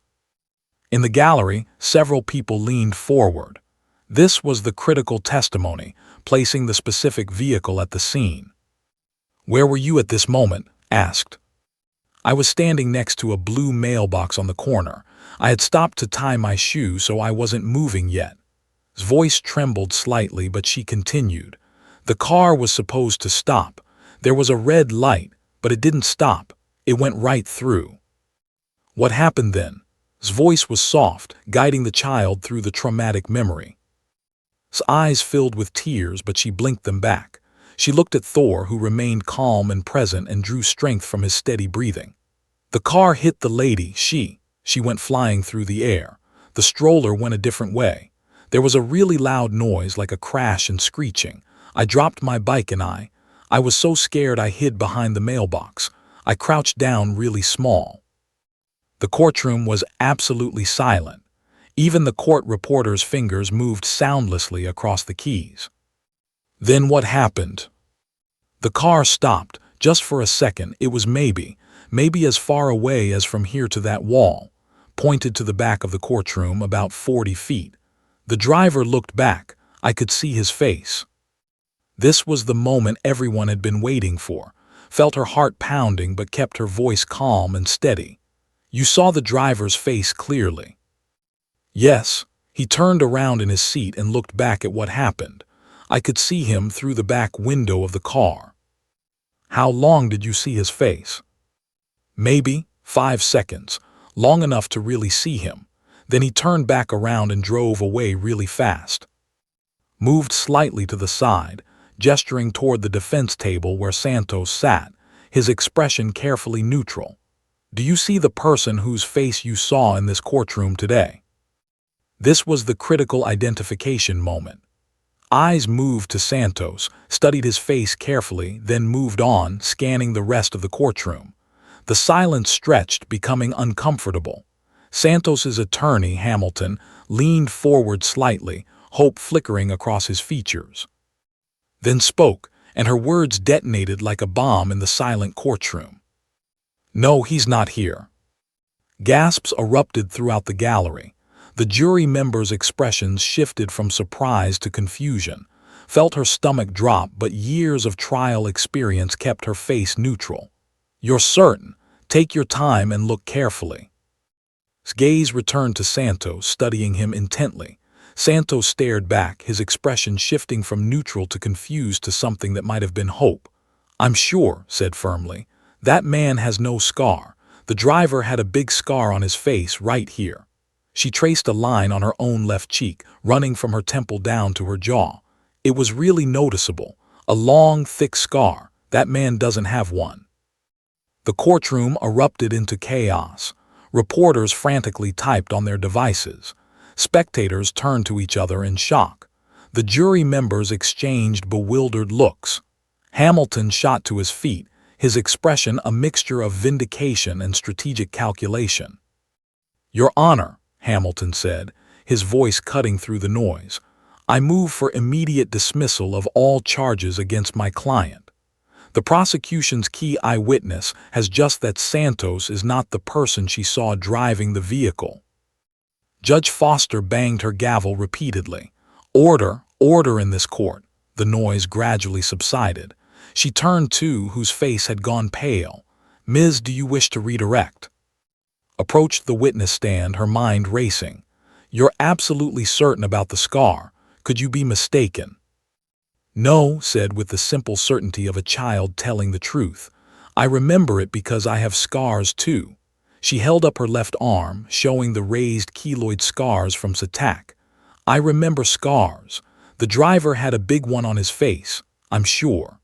A: In the gallery, several people leaned forward. This was the critical testimony, placing the specific vehicle at the scene. "Where were you at this moment?" asked. "I was standing next to a blue mailbox on the corner. I had stopped to tie my shoe, so I wasn't moving yet. His voice trembled slightly, but she continued. The car was supposed to stop. There was a red light, but it didn't stop. It went right through. What happened then? His voice was soft, guiding the child through the traumatic memory. His eyes filled with tears, but she blinked them back. She looked at Thor, who remained calm and present, and drew strength from his steady breathing. The car hit the lady. She went flying through the air. The stroller went a different way. There was a really loud noise, like a crash and screeching. I dropped my bike and I was so scared I hid behind the mailbox. I crouched down really small. The courtroom was absolutely silent. Even the court reporter's fingers moved soundlessly across the keys. Then what happened? The car stopped, just for a second. It was maybe as far away as from here to that wall, pointed to the back of the courtroom, about 40 feet. The driver looked back. I could see his face. This was the moment everyone had been waiting for. Felt her heart pounding, but kept her voice calm and steady. You saw the driver's face clearly. Yes, he turned around in his seat and looked back at what happened. I could see him through the back window of the car. How long did you see his face? Maybe 5 seconds, long enough to really see him. Then he turned back around and drove away really fast. Moved slightly to the side, gesturing toward the defense table where Santos sat, his expression carefully neutral. Do you see the person whose face you saw in this courtroom today? This was the critical identification moment. Eyes moved to Santos, studied his face carefully, then moved on, scanning the rest of the courtroom. The silence stretched, becoming uncomfortable. Santos's attorney, Hamilton, leaned forward slightly, hope flickering across his features. Then spoke, and her words detonated like a bomb in the silent courtroom. No, he's not here. Gasps erupted throughout the gallery. The jury members' expressions shifted from surprise to confusion. Felt her stomach drop, but years of trial experience kept her face neutral. You're certain? Take your time and look carefully. His gaze returned to Santos, studying him intently. Santos stared back, his expression shifting from neutral to confused to something that might have been hope. I'm sure, said firmly. That man has no scar. The driver had a big scar on his face right here. She traced a line on her own left cheek, running from her temple down to her jaw. It was really noticeable. A long, thick scar. That man doesn't have one. The courtroom erupted into chaos. Reporters frantically typed on their devices. Spectators turned to each other in shock. The jury members exchanged bewildered looks. Hamilton shot to his feet, his expression a mixture of vindication and strategic calculation. Your Honor, Hamilton said, his voice cutting through the noise, I move for immediate dismissal of all charges against my client. The prosecution's key eyewitness has just that Santos is not the person she saw driving the vehicle. Judge Foster banged her gavel repeatedly. Order, order in this court. The noise gradually subsided. She turned to whose face had gone pale. Ms., do you wish to redirect? Approached the witness stand, her mind racing. You're absolutely certain about the scar. Could you be mistaken? No, said with the simple certainty of a child telling the truth. I remember it because I have scars too. She held up her left arm, showing the raised keloid scars from his attack. I remember scars. The driver had a big one on his face, I'm sure.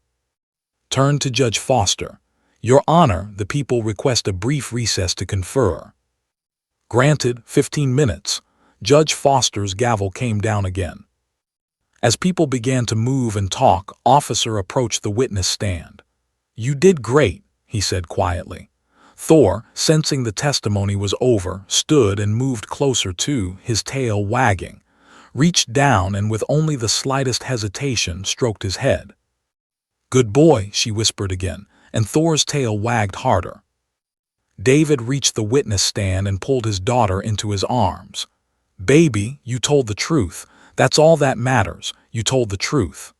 A: Turned to Judge Foster. Your Honor, the people request a brief recess to confer. Granted, 15 minutes. Judge Foster's gavel came down again. As people began to move and talk, officer approached the witness stand. You did great, he said quietly. Thor, sensing the testimony was over, stood and moved closer to, his tail wagging. Reached down and with only the slightest hesitation stroked his head. Good boy, she whispered again, and Thor's tail wagged harder. David reached the witness stand and pulled his daughter into his arms. Baby, you told the truth. That's all that matters. You told the truth.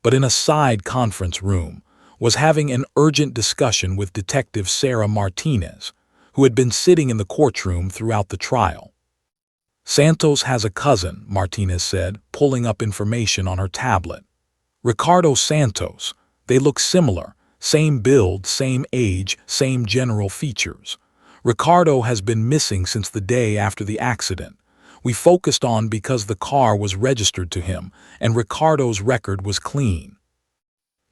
A: But in a side conference room, was having an urgent discussion with Detective Sarah Martinez, who had been sitting in the courtroom throughout the trial. Santos has a cousin, Martinez said, pulling up information on her tablet. Ricardo Santos. They look similar. Same build, same age, same general features. Ricardo has been missing since the day after the accident. We focused on because the car was registered to him, and Ricardo's record was clean.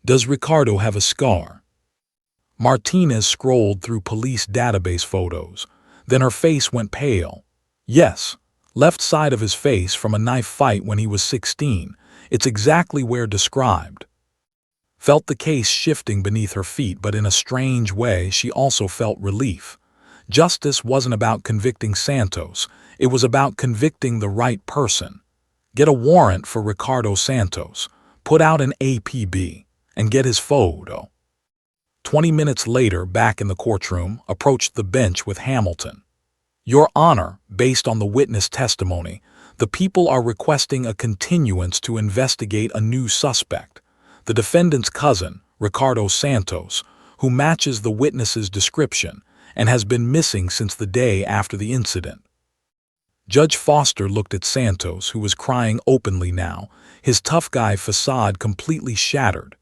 A: Does Ricardo have a scar? Martinez scrolled through police database photos. Then her face went pale. Yes, left side of his face from a knife fight when he was 16. It's exactly where described. Felt the case shifting beneath her feet, but in a strange way she also felt relief. Justice wasn't about convicting Santos, it was about convicting the right person. Get a warrant for Ricardo Santos, put out an APB, and get his photo. 20 minutes later, back in the courtroom, approached the bench with Hamilton. Your Honor, based on the witness testimony, the people are requesting a continuance to investigate a new suspect, the defendant's cousin, Ricardo Santos, who matches the witness's description and has been missing since the day after the incident. Judge Foster looked at Santos, who was crying openly now, his tough guy facade completely shattered.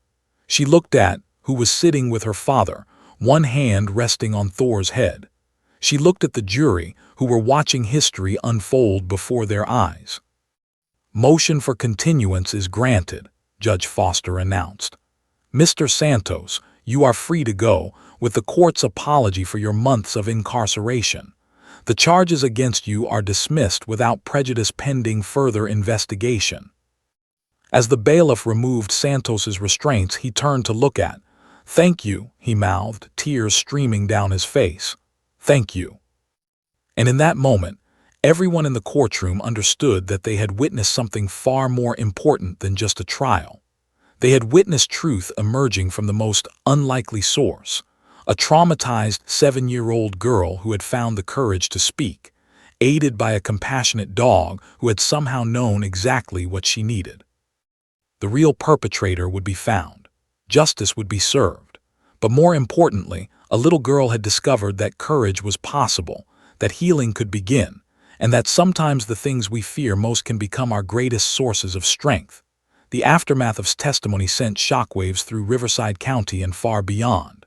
A: She looked at, who was sitting with her father, one hand resting on Thor's head. She looked at the jury, who were watching history unfold before their eyes. Motion for continuance is granted, Judge Foster announced. Mr. Santos, you are free to go, with the court's apology for your months of incarceration. The charges against you are dismissed without prejudice pending further investigation. As the bailiff removed Santos's restraints, he turned to look at. Thank you, he mouthed, tears streaming down his face. Thank you. And in that moment, everyone in the courtroom understood that they had witnessed something far more important than just a trial. They had witnessed truth emerging from the most unlikely source. A traumatized 7-year-old girl who had found the courage to speak, aided by a compassionate dog who had somehow known exactly what she needed. The real perpetrator would be found. Justice would be served. But more importantly, a little girl had discovered that courage was possible, that healing could begin, and that sometimes the things we fear most can become our greatest sources of strength. The aftermath of testimony sent shockwaves through Riverside County and far beyond.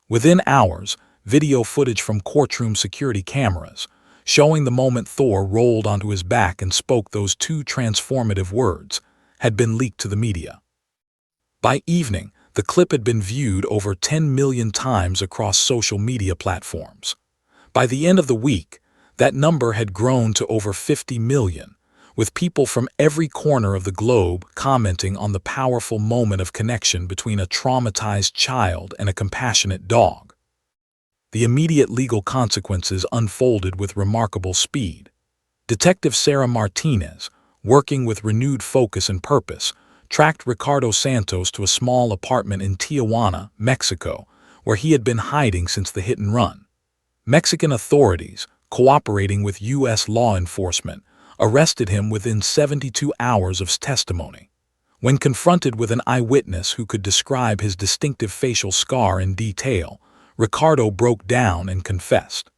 A: Within hours, video footage from courtroom security cameras, showing the moment Thor rolled onto his back and spoke those two transformative words, had been leaked to the media. By evening, the clip had been viewed over 10 million times across social media platforms. By the end of the week, that number had grown to over 50 million, with people from every corner of the globe commenting on the powerful moment of connection between a traumatized child and a compassionate dog. The immediate legal consequences unfolded with remarkable speed. Detective Sarah Martinez, working with renewed focus and purpose, tracked Ricardo Santos to a small apartment in Tijuana, Mexico, where he had been hiding since the hit-and-run. Mexican authorities, cooperating with U.S. law enforcement, arrested him within 72 hours of testimony. When confronted with an eyewitness who could describe his distinctive facial scar in detail, Ricardo broke down and confessed.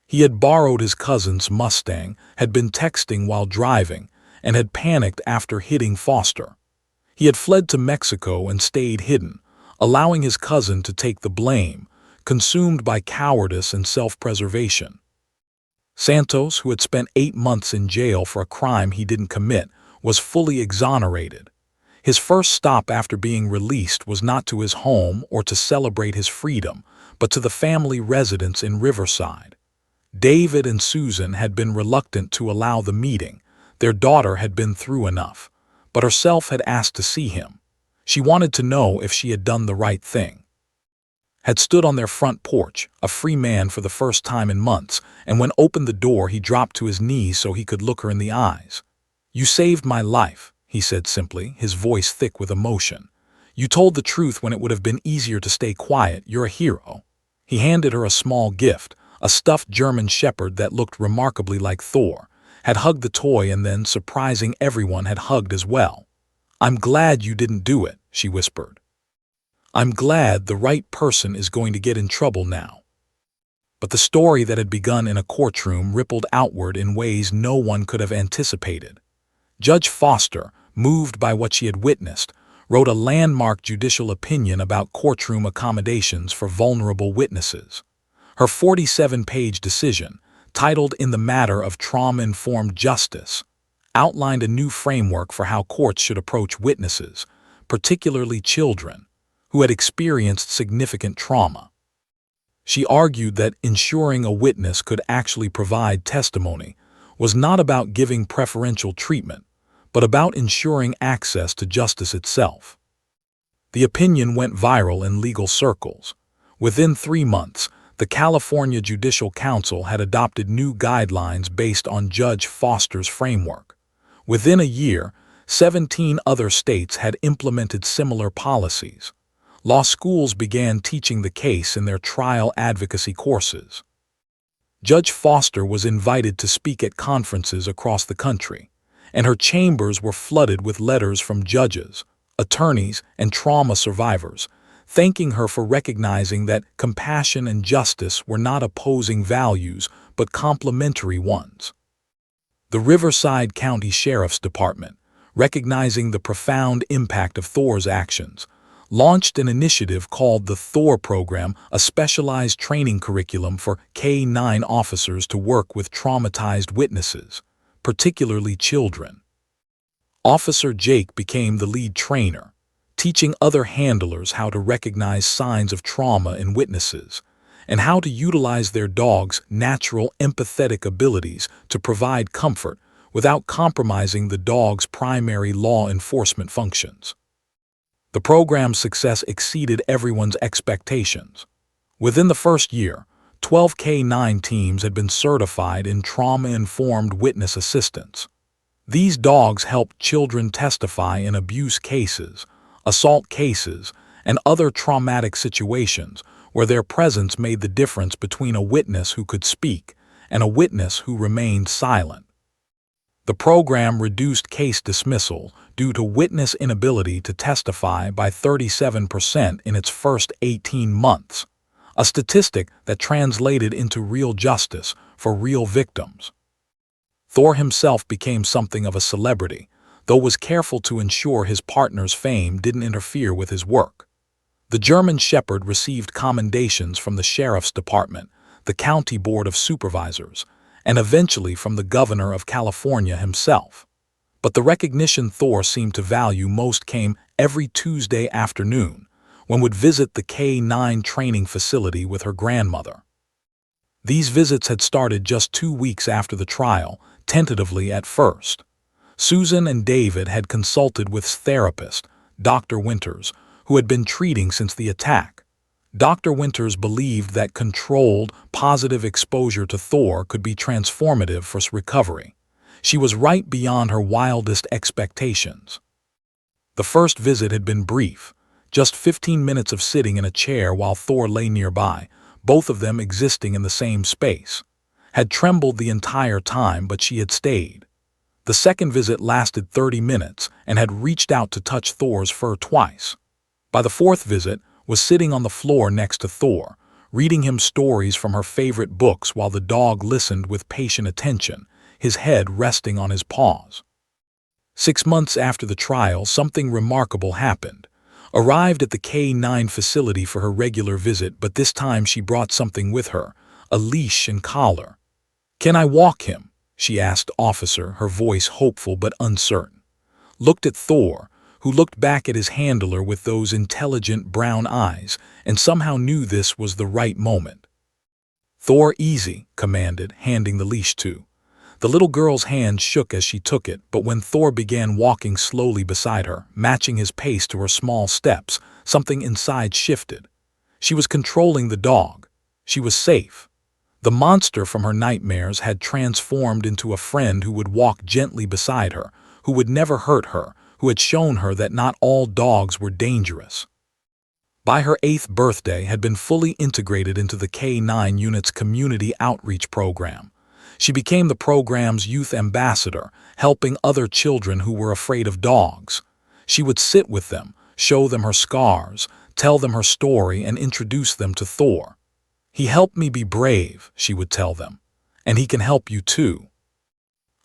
A: He had borrowed his cousin's Mustang, had been texting while driving, and had panicked after hitting Foster. He had fled to Mexico and stayed hidden, allowing his cousin to take the blame, consumed by cowardice and self-preservation. Santos, who had spent 8 months in jail for a crime he didn't commit, was fully exonerated. His first stop after being released was not to his home or to celebrate his freedom, but to the family residence in Riverside. David and Susan had been reluctant to allow the meeting. Their daughter had been through enough, but herself had asked to see him. She wanted to know if she had done the right thing. Had stood on their front porch, a free man for the first time in months, and when opened the door he dropped to his knees so he could look her in the eyes. You saved my life, he said simply, his voice thick with emotion. You told the truth when it would have been easier to stay quiet. You're a hero. He handed her a small gift, a stuffed German shepherd that looked remarkably like Thor, had hugged the toy and then, surprising everyone, had hugged as well. I'm glad you didn't do it, she whispered. I'm glad the right person is going to get in trouble now. But the story that had begun in a courtroom rippled outward in ways no one could have anticipated. Judge Foster, moved by what she had witnessed, wrote a landmark judicial opinion about courtroom accommodations for vulnerable witnesses. Her 47-page decision, titled In the Matter of Trauma-Informed Justice, outlined a new framework for how courts should approach witnesses, particularly children, who had experienced significant trauma. She argued that ensuring a witness could actually provide testimony was not about giving preferential treatment, but about ensuring access to justice itself. The opinion went viral in legal circles. Within 3 months, the California Judicial Council had adopted new guidelines based on Judge Foster's framework. Within a year, 17 other states had implemented similar policies. Law schools began teaching the case in their trial advocacy courses. Judge Foster was invited to speak at conferences across the country, and her chambers were flooded with letters from judges, attorneys, and trauma survivors, thanking her for recognizing that compassion and justice were not opposing values but complementary ones. The Riverside County Sheriff's Department, recognizing the profound impact of Thor's actions, launched an initiative called the Thor Program, a specialized training curriculum for K-9 officers to work with traumatized witnesses, particularly children. Officer Jake became the lead trainer, teaching other handlers how to recognize signs of trauma in witnesses and how to utilize their dog's natural empathetic abilities to provide comfort without compromising the dog's primary law enforcement functions. The program's success exceeded everyone's expectations. Within the first year, 12 K-9 teams had been certified in trauma-informed witness assistance. These dogs helped children testify in abuse cases, assault cases, and other traumatic situations where their presence made the difference between a witness who could speak and a witness who remained silent. The program reduced case dismissal due to witness inability to testify by 37% in its first 18 months, a statistic that translated into real justice for real victims. Thor himself became something of a celebrity, though was careful to ensure his partner's fame didn't interfere with his work. The German Shepherd received commendations from the Sheriff's Department, the County Board of Supervisors, and eventually from the Governor of California himself. But the recognition Thor seemed to value most came every Tuesday afternoon, when would visit the K-9 training facility with her grandmother. These visits had started just 2 weeks after the trial, tentatively at first. Susan and David had consulted with therapist, Dr. Winters, who had been treating since the attack. Dr. Winters believed that controlled, positive exposure to Thor could be transformative for recovery. She was right beyond her wildest expectations. The first visit had been brief, just 15 minutes of sitting in a chair while Thor lay nearby, both of them existing in the same space. Had trembled the entire time, but she had stayed. The second visit lasted 30 minutes and had reached out to touch Thor's fur twice. By the fourth visit, was sitting on the floor next to Thor, reading him stories from her favorite books while the dog listened with patient attention, his head resting on his paws. 6 months after the trial, something remarkable happened. Arrived at the K-9 facility for her regular visit, but this time she brought something with her, a leash and collar. "Can I walk him?" she asked officer, her voice hopeful but uncertain. Looked at Thor, who looked back at his handler with those intelligent brown eyes, and somehow knew this was the right moment. "Thor, easy," commanded, handing the leash to. The little girl's hand shook as she took it, but when Thor began walking slowly beside her, matching his pace to her small steps, something inside shifted. She was controlling the dog. She was safe. The monster from her nightmares had transformed into a friend who would walk gently beside her, who would never hurt her, who had shown her that not all dogs were dangerous. By her 8th birthday, had been fully integrated into the K-9 unit's community outreach program. She became the program's youth ambassador, helping other children who were afraid of dogs. She would sit with them, show them her scars, tell them her story, and introduce them to Thor. "He helped me be brave," she would tell them, "and he can help you too."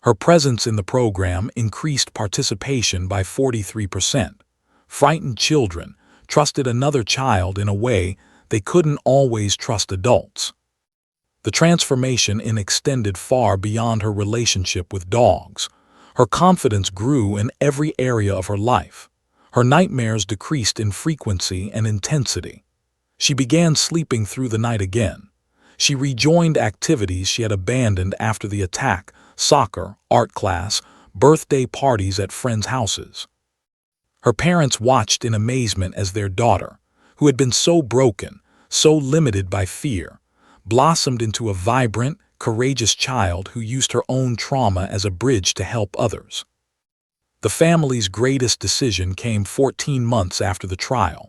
A: Her presence in the program increased participation by 43%. Frightened children trusted another child in a way they couldn't always trust adults. The transformation extended far beyond her relationship with dogs. Her confidence grew in every area of her life. Her nightmares decreased in frequency and intensity. She began sleeping through the night again. She rejoined activities she had abandoned after the attack: soccer, art class, birthday parties at friends' houses. Her parents watched in amazement as their daughter, who had been so broken, so limited by fear, blossomed into a vibrant, courageous child who used her own trauma as a bridge to help others. The family's greatest decision came 14 months after the trial.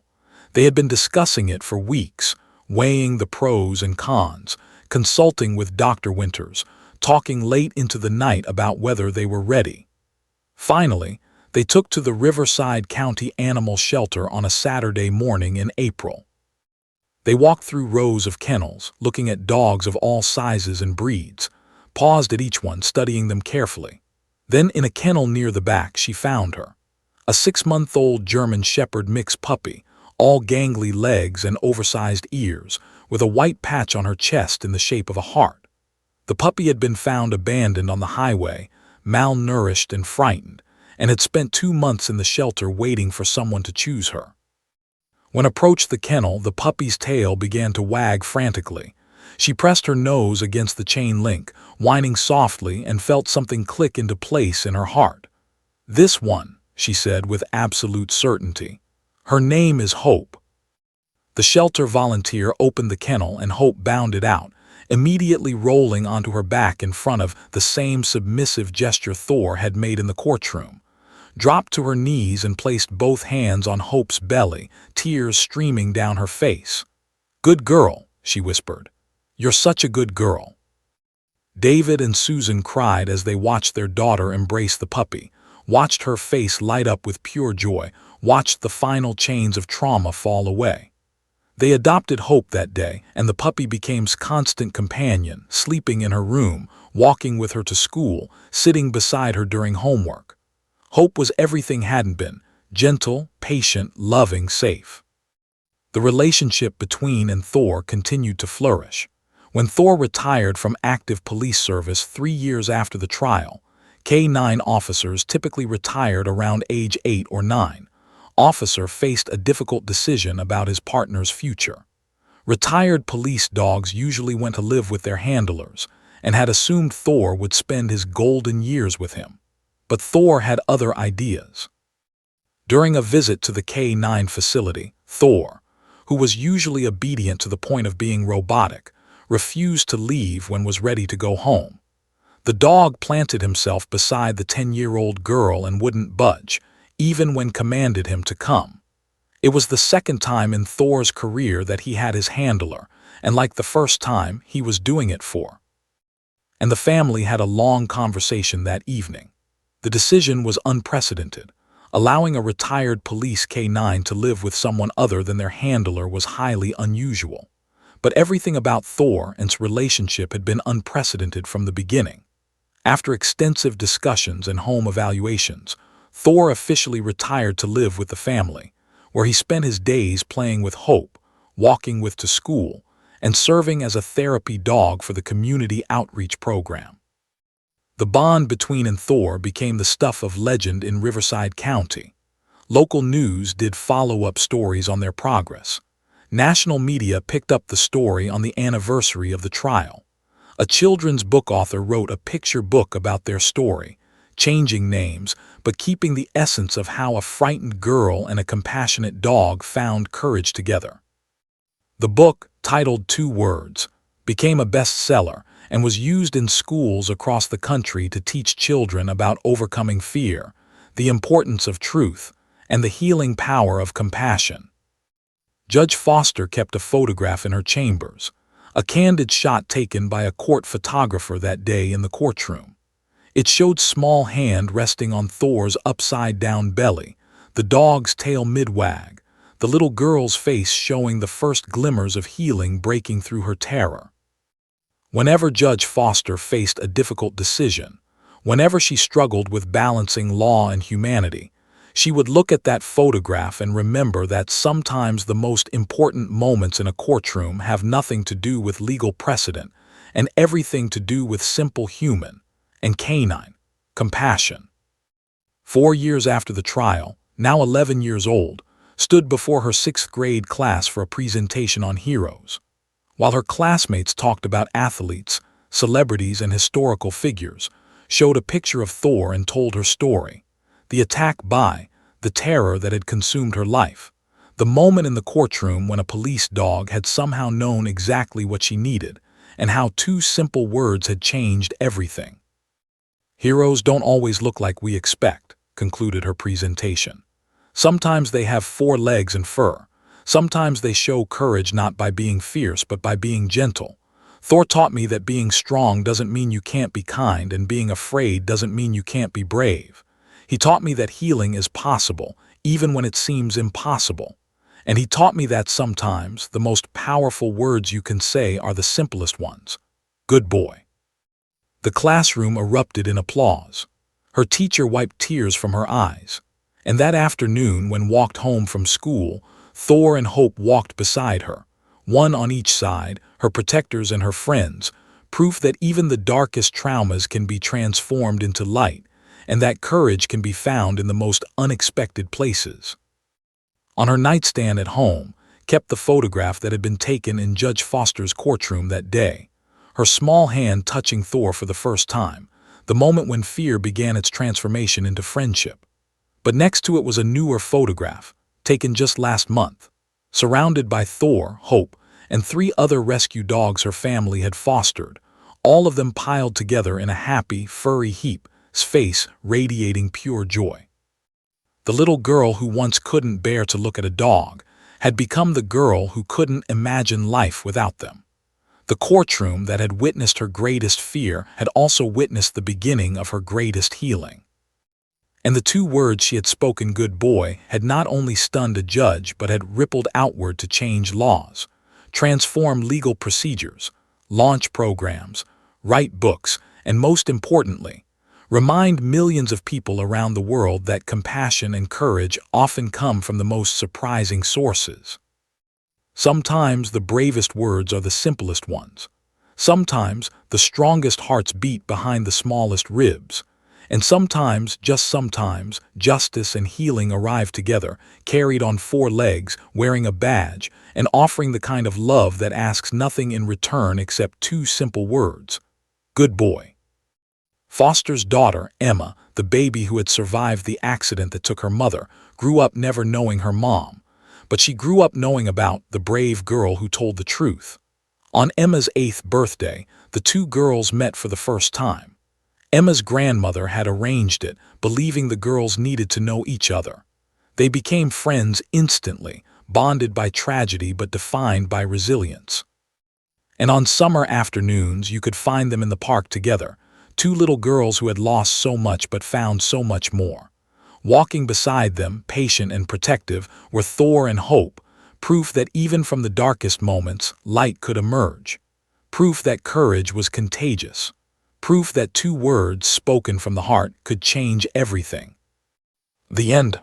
A: They had been discussing it for weeks, weighing the pros and cons, consulting with Dr. Winters, talking late into the night about whether they were ready. Finally, they took to the Riverside County Animal Shelter on a Saturday morning in April. They walked through rows of kennels, looking at dogs of all sizes and breeds, paused at each one, studying them carefully. Then, in a kennel near the back, she found her. A 6-month-old German Shepherd mix puppy, all gangly legs and oversized ears, with a white patch on her chest in the shape of a heart. The puppy had been found abandoned on the highway, malnourished and frightened, and had spent 2 months in the shelter waiting for someone to choose her. When approached the kennel, the puppy's tail began to wag frantically. She pressed her nose against the chain link, whining softly, and felt something click into place in her heart. "This one," she said with absolute certainty. "Her name is Hope." The shelter volunteer opened the kennel and Hope bounded out, immediately rolling onto her back in front of the same submissive gesture Thor had made in the courtroom. Dropped to her knees and placed both hands on Hope's belly, tears streaming down her face. "Good girl," she whispered. "You're such a good girl." David and Susan cried as they watched their daughter embrace the puppy, watched her face light up with pure joy, watched the final chains of trauma fall away. They adopted Hope that day, and the puppy became a constant companion, sleeping in her room, walking with her to school, sitting beside her during homework. Hope was everything hadn't been: gentle, patient, loving, safe. The relationship between and Thor continued to flourish. When Thor retired from active police service 3 years after the trial, K-9 officers typically retired around age 8 or 9. Officer faced a difficult decision about his partner's future. Retired police dogs usually went to live with their handlers and had assumed Thor would spend his golden years with him. But Thor had other ideas. During a visit to the K-9 facility, Thor, who was usually obedient to the point of being robotic, refused to leave when was ready to go home. The dog planted himself beside the 10-year-old girl and wouldn't budge, even when commanded him to come. It was the second time in Thor's career that he had his handler, and like the first time, he was doing it for. And the family had a long conversation that evening. The decision was unprecedented. Allowing a retired police K-9 to live with someone other than their handler was highly unusual. But everything about Thor and his relationship had been unprecedented from the beginning. After extensive discussions and home evaluations, Thor officially retired to live with the family, where he spent his days playing with Hope, walking with to school, and serving as a therapy dog for the community outreach program. The bond between and Thor became the stuff of legend in Riverside County. Local news did follow-up stories on their progress. National media picked up the story on the anniversary of the trial. A children's book author wrote a picture book about their story, changing names but keeping the essence of how a frightened girl and a compassionate dog found courage together. The book, titled 2 Words, became a bestseller and was used in schools across the country to teach children about overcoming fear, the importance of truth, and the healing power of compassion. Judge Foster kept a photograph in her chambers, a candid shot taken by a court photographer that day in the courtroom. It showed small hand resting on Thor's upside-down belly, the dog's tail mid-wag, the little girl's face showing the first glimmers of healing breaking through her terror. Whenever Judge Foster faced a difficult decision, whenever she struggled with balancing law and humanity, she would look at that photograph and remember that sometimes the most important moments in a courtroom have nothing to do with legal precedent and everything to do with simple human and canine compassion. 4 years after the trial, now 11 years old, stood before her sixth-grade class for a presentation on heroes. While her classmates talked about athletes, celebrities, and historical figures, showed a picture of Thor and told her story. The attack by, the terror that had consumed her life, the moment in the courtroom when a police dog had somehow known exactly what she needed, and how 2 simple words had changed everything. Heroes don't always look like we expect, concluded her presentation. Sometimes they have 4 legs and fur. Sometimes they show courage not by being fierce but by being gentle. Thor taught me that being strong doesn't mean you can't be kind, and being afraid doesn't mean you can't be brave. He taught me that healing is possible, even when it seems impossible. And he taught me that sometimes the most powerful words you can say are the simplest ones. Good boy. The classroom erupted in applause. Her teacher wiped tears from her eyes. And that afternoon, when walked home from school, Thor and Hope walked beside her, one on each side, her protectors and her friends, proof that even the darkest traumas can be transformed into light, and that courage can be found in the most unexpected places. On her nightstand at home, kept the photograph that had been taken in Judge Foster's courtroom that day, her small hand touching Thor for the first time, the moment when fear began its transformation into friendship. But next to it was a newer photograph, taken just last month, surrounded by Thor, Hope, and 3 other rescue dogs her family had fostered, all of them piled together in a happy, furry heap, face radiating pure joy. The little girl who once couldn't bear to look at a dog had become the girl who couldn't imagine life without them. The courtroom that had witnessed her greatest fear had also witnessed the beginning of her greatest healing. And the 2 words she had spoken, good boy, had not only stunned a judge but had rippled outward to change laws, transform legal procedures, launch programs, write books, and most importantly, remind millions of people around the world that compassion and courage often come from the most surprising sources. Sometimes the bravest words are the simplest ones. Sometimes the strongest hearts beat behind the smallest ribs. And sometimes, just sometimes, justice and healing arrive together, carried on 4 legs, wearing a badge, and offering the kind of love that asks nothing in return except 2 simple words. Good boy. Foster's daughter, Emma, the baby who had survived the accident that took her mother, grew up never knowing her mom. But she grew up knowing about the brave girl who told the truth. On Emma's 8th birthday, the 2 girls met for the first time. Emma's grandmother had arranged it, believing the girls needed to know each other. They became friends instantly, bonded by tragedy but defined by resilience. And on summer afternoons you could find them in the park together, 2 little girls who had lost so much but found so much more. Walking beside them, patient and protective, were Thor and Hope, proof that even from the darkest moments, light could emerge. Proof that courage was contagious. Proof that 2 words spoken from the heart could change everything. The end.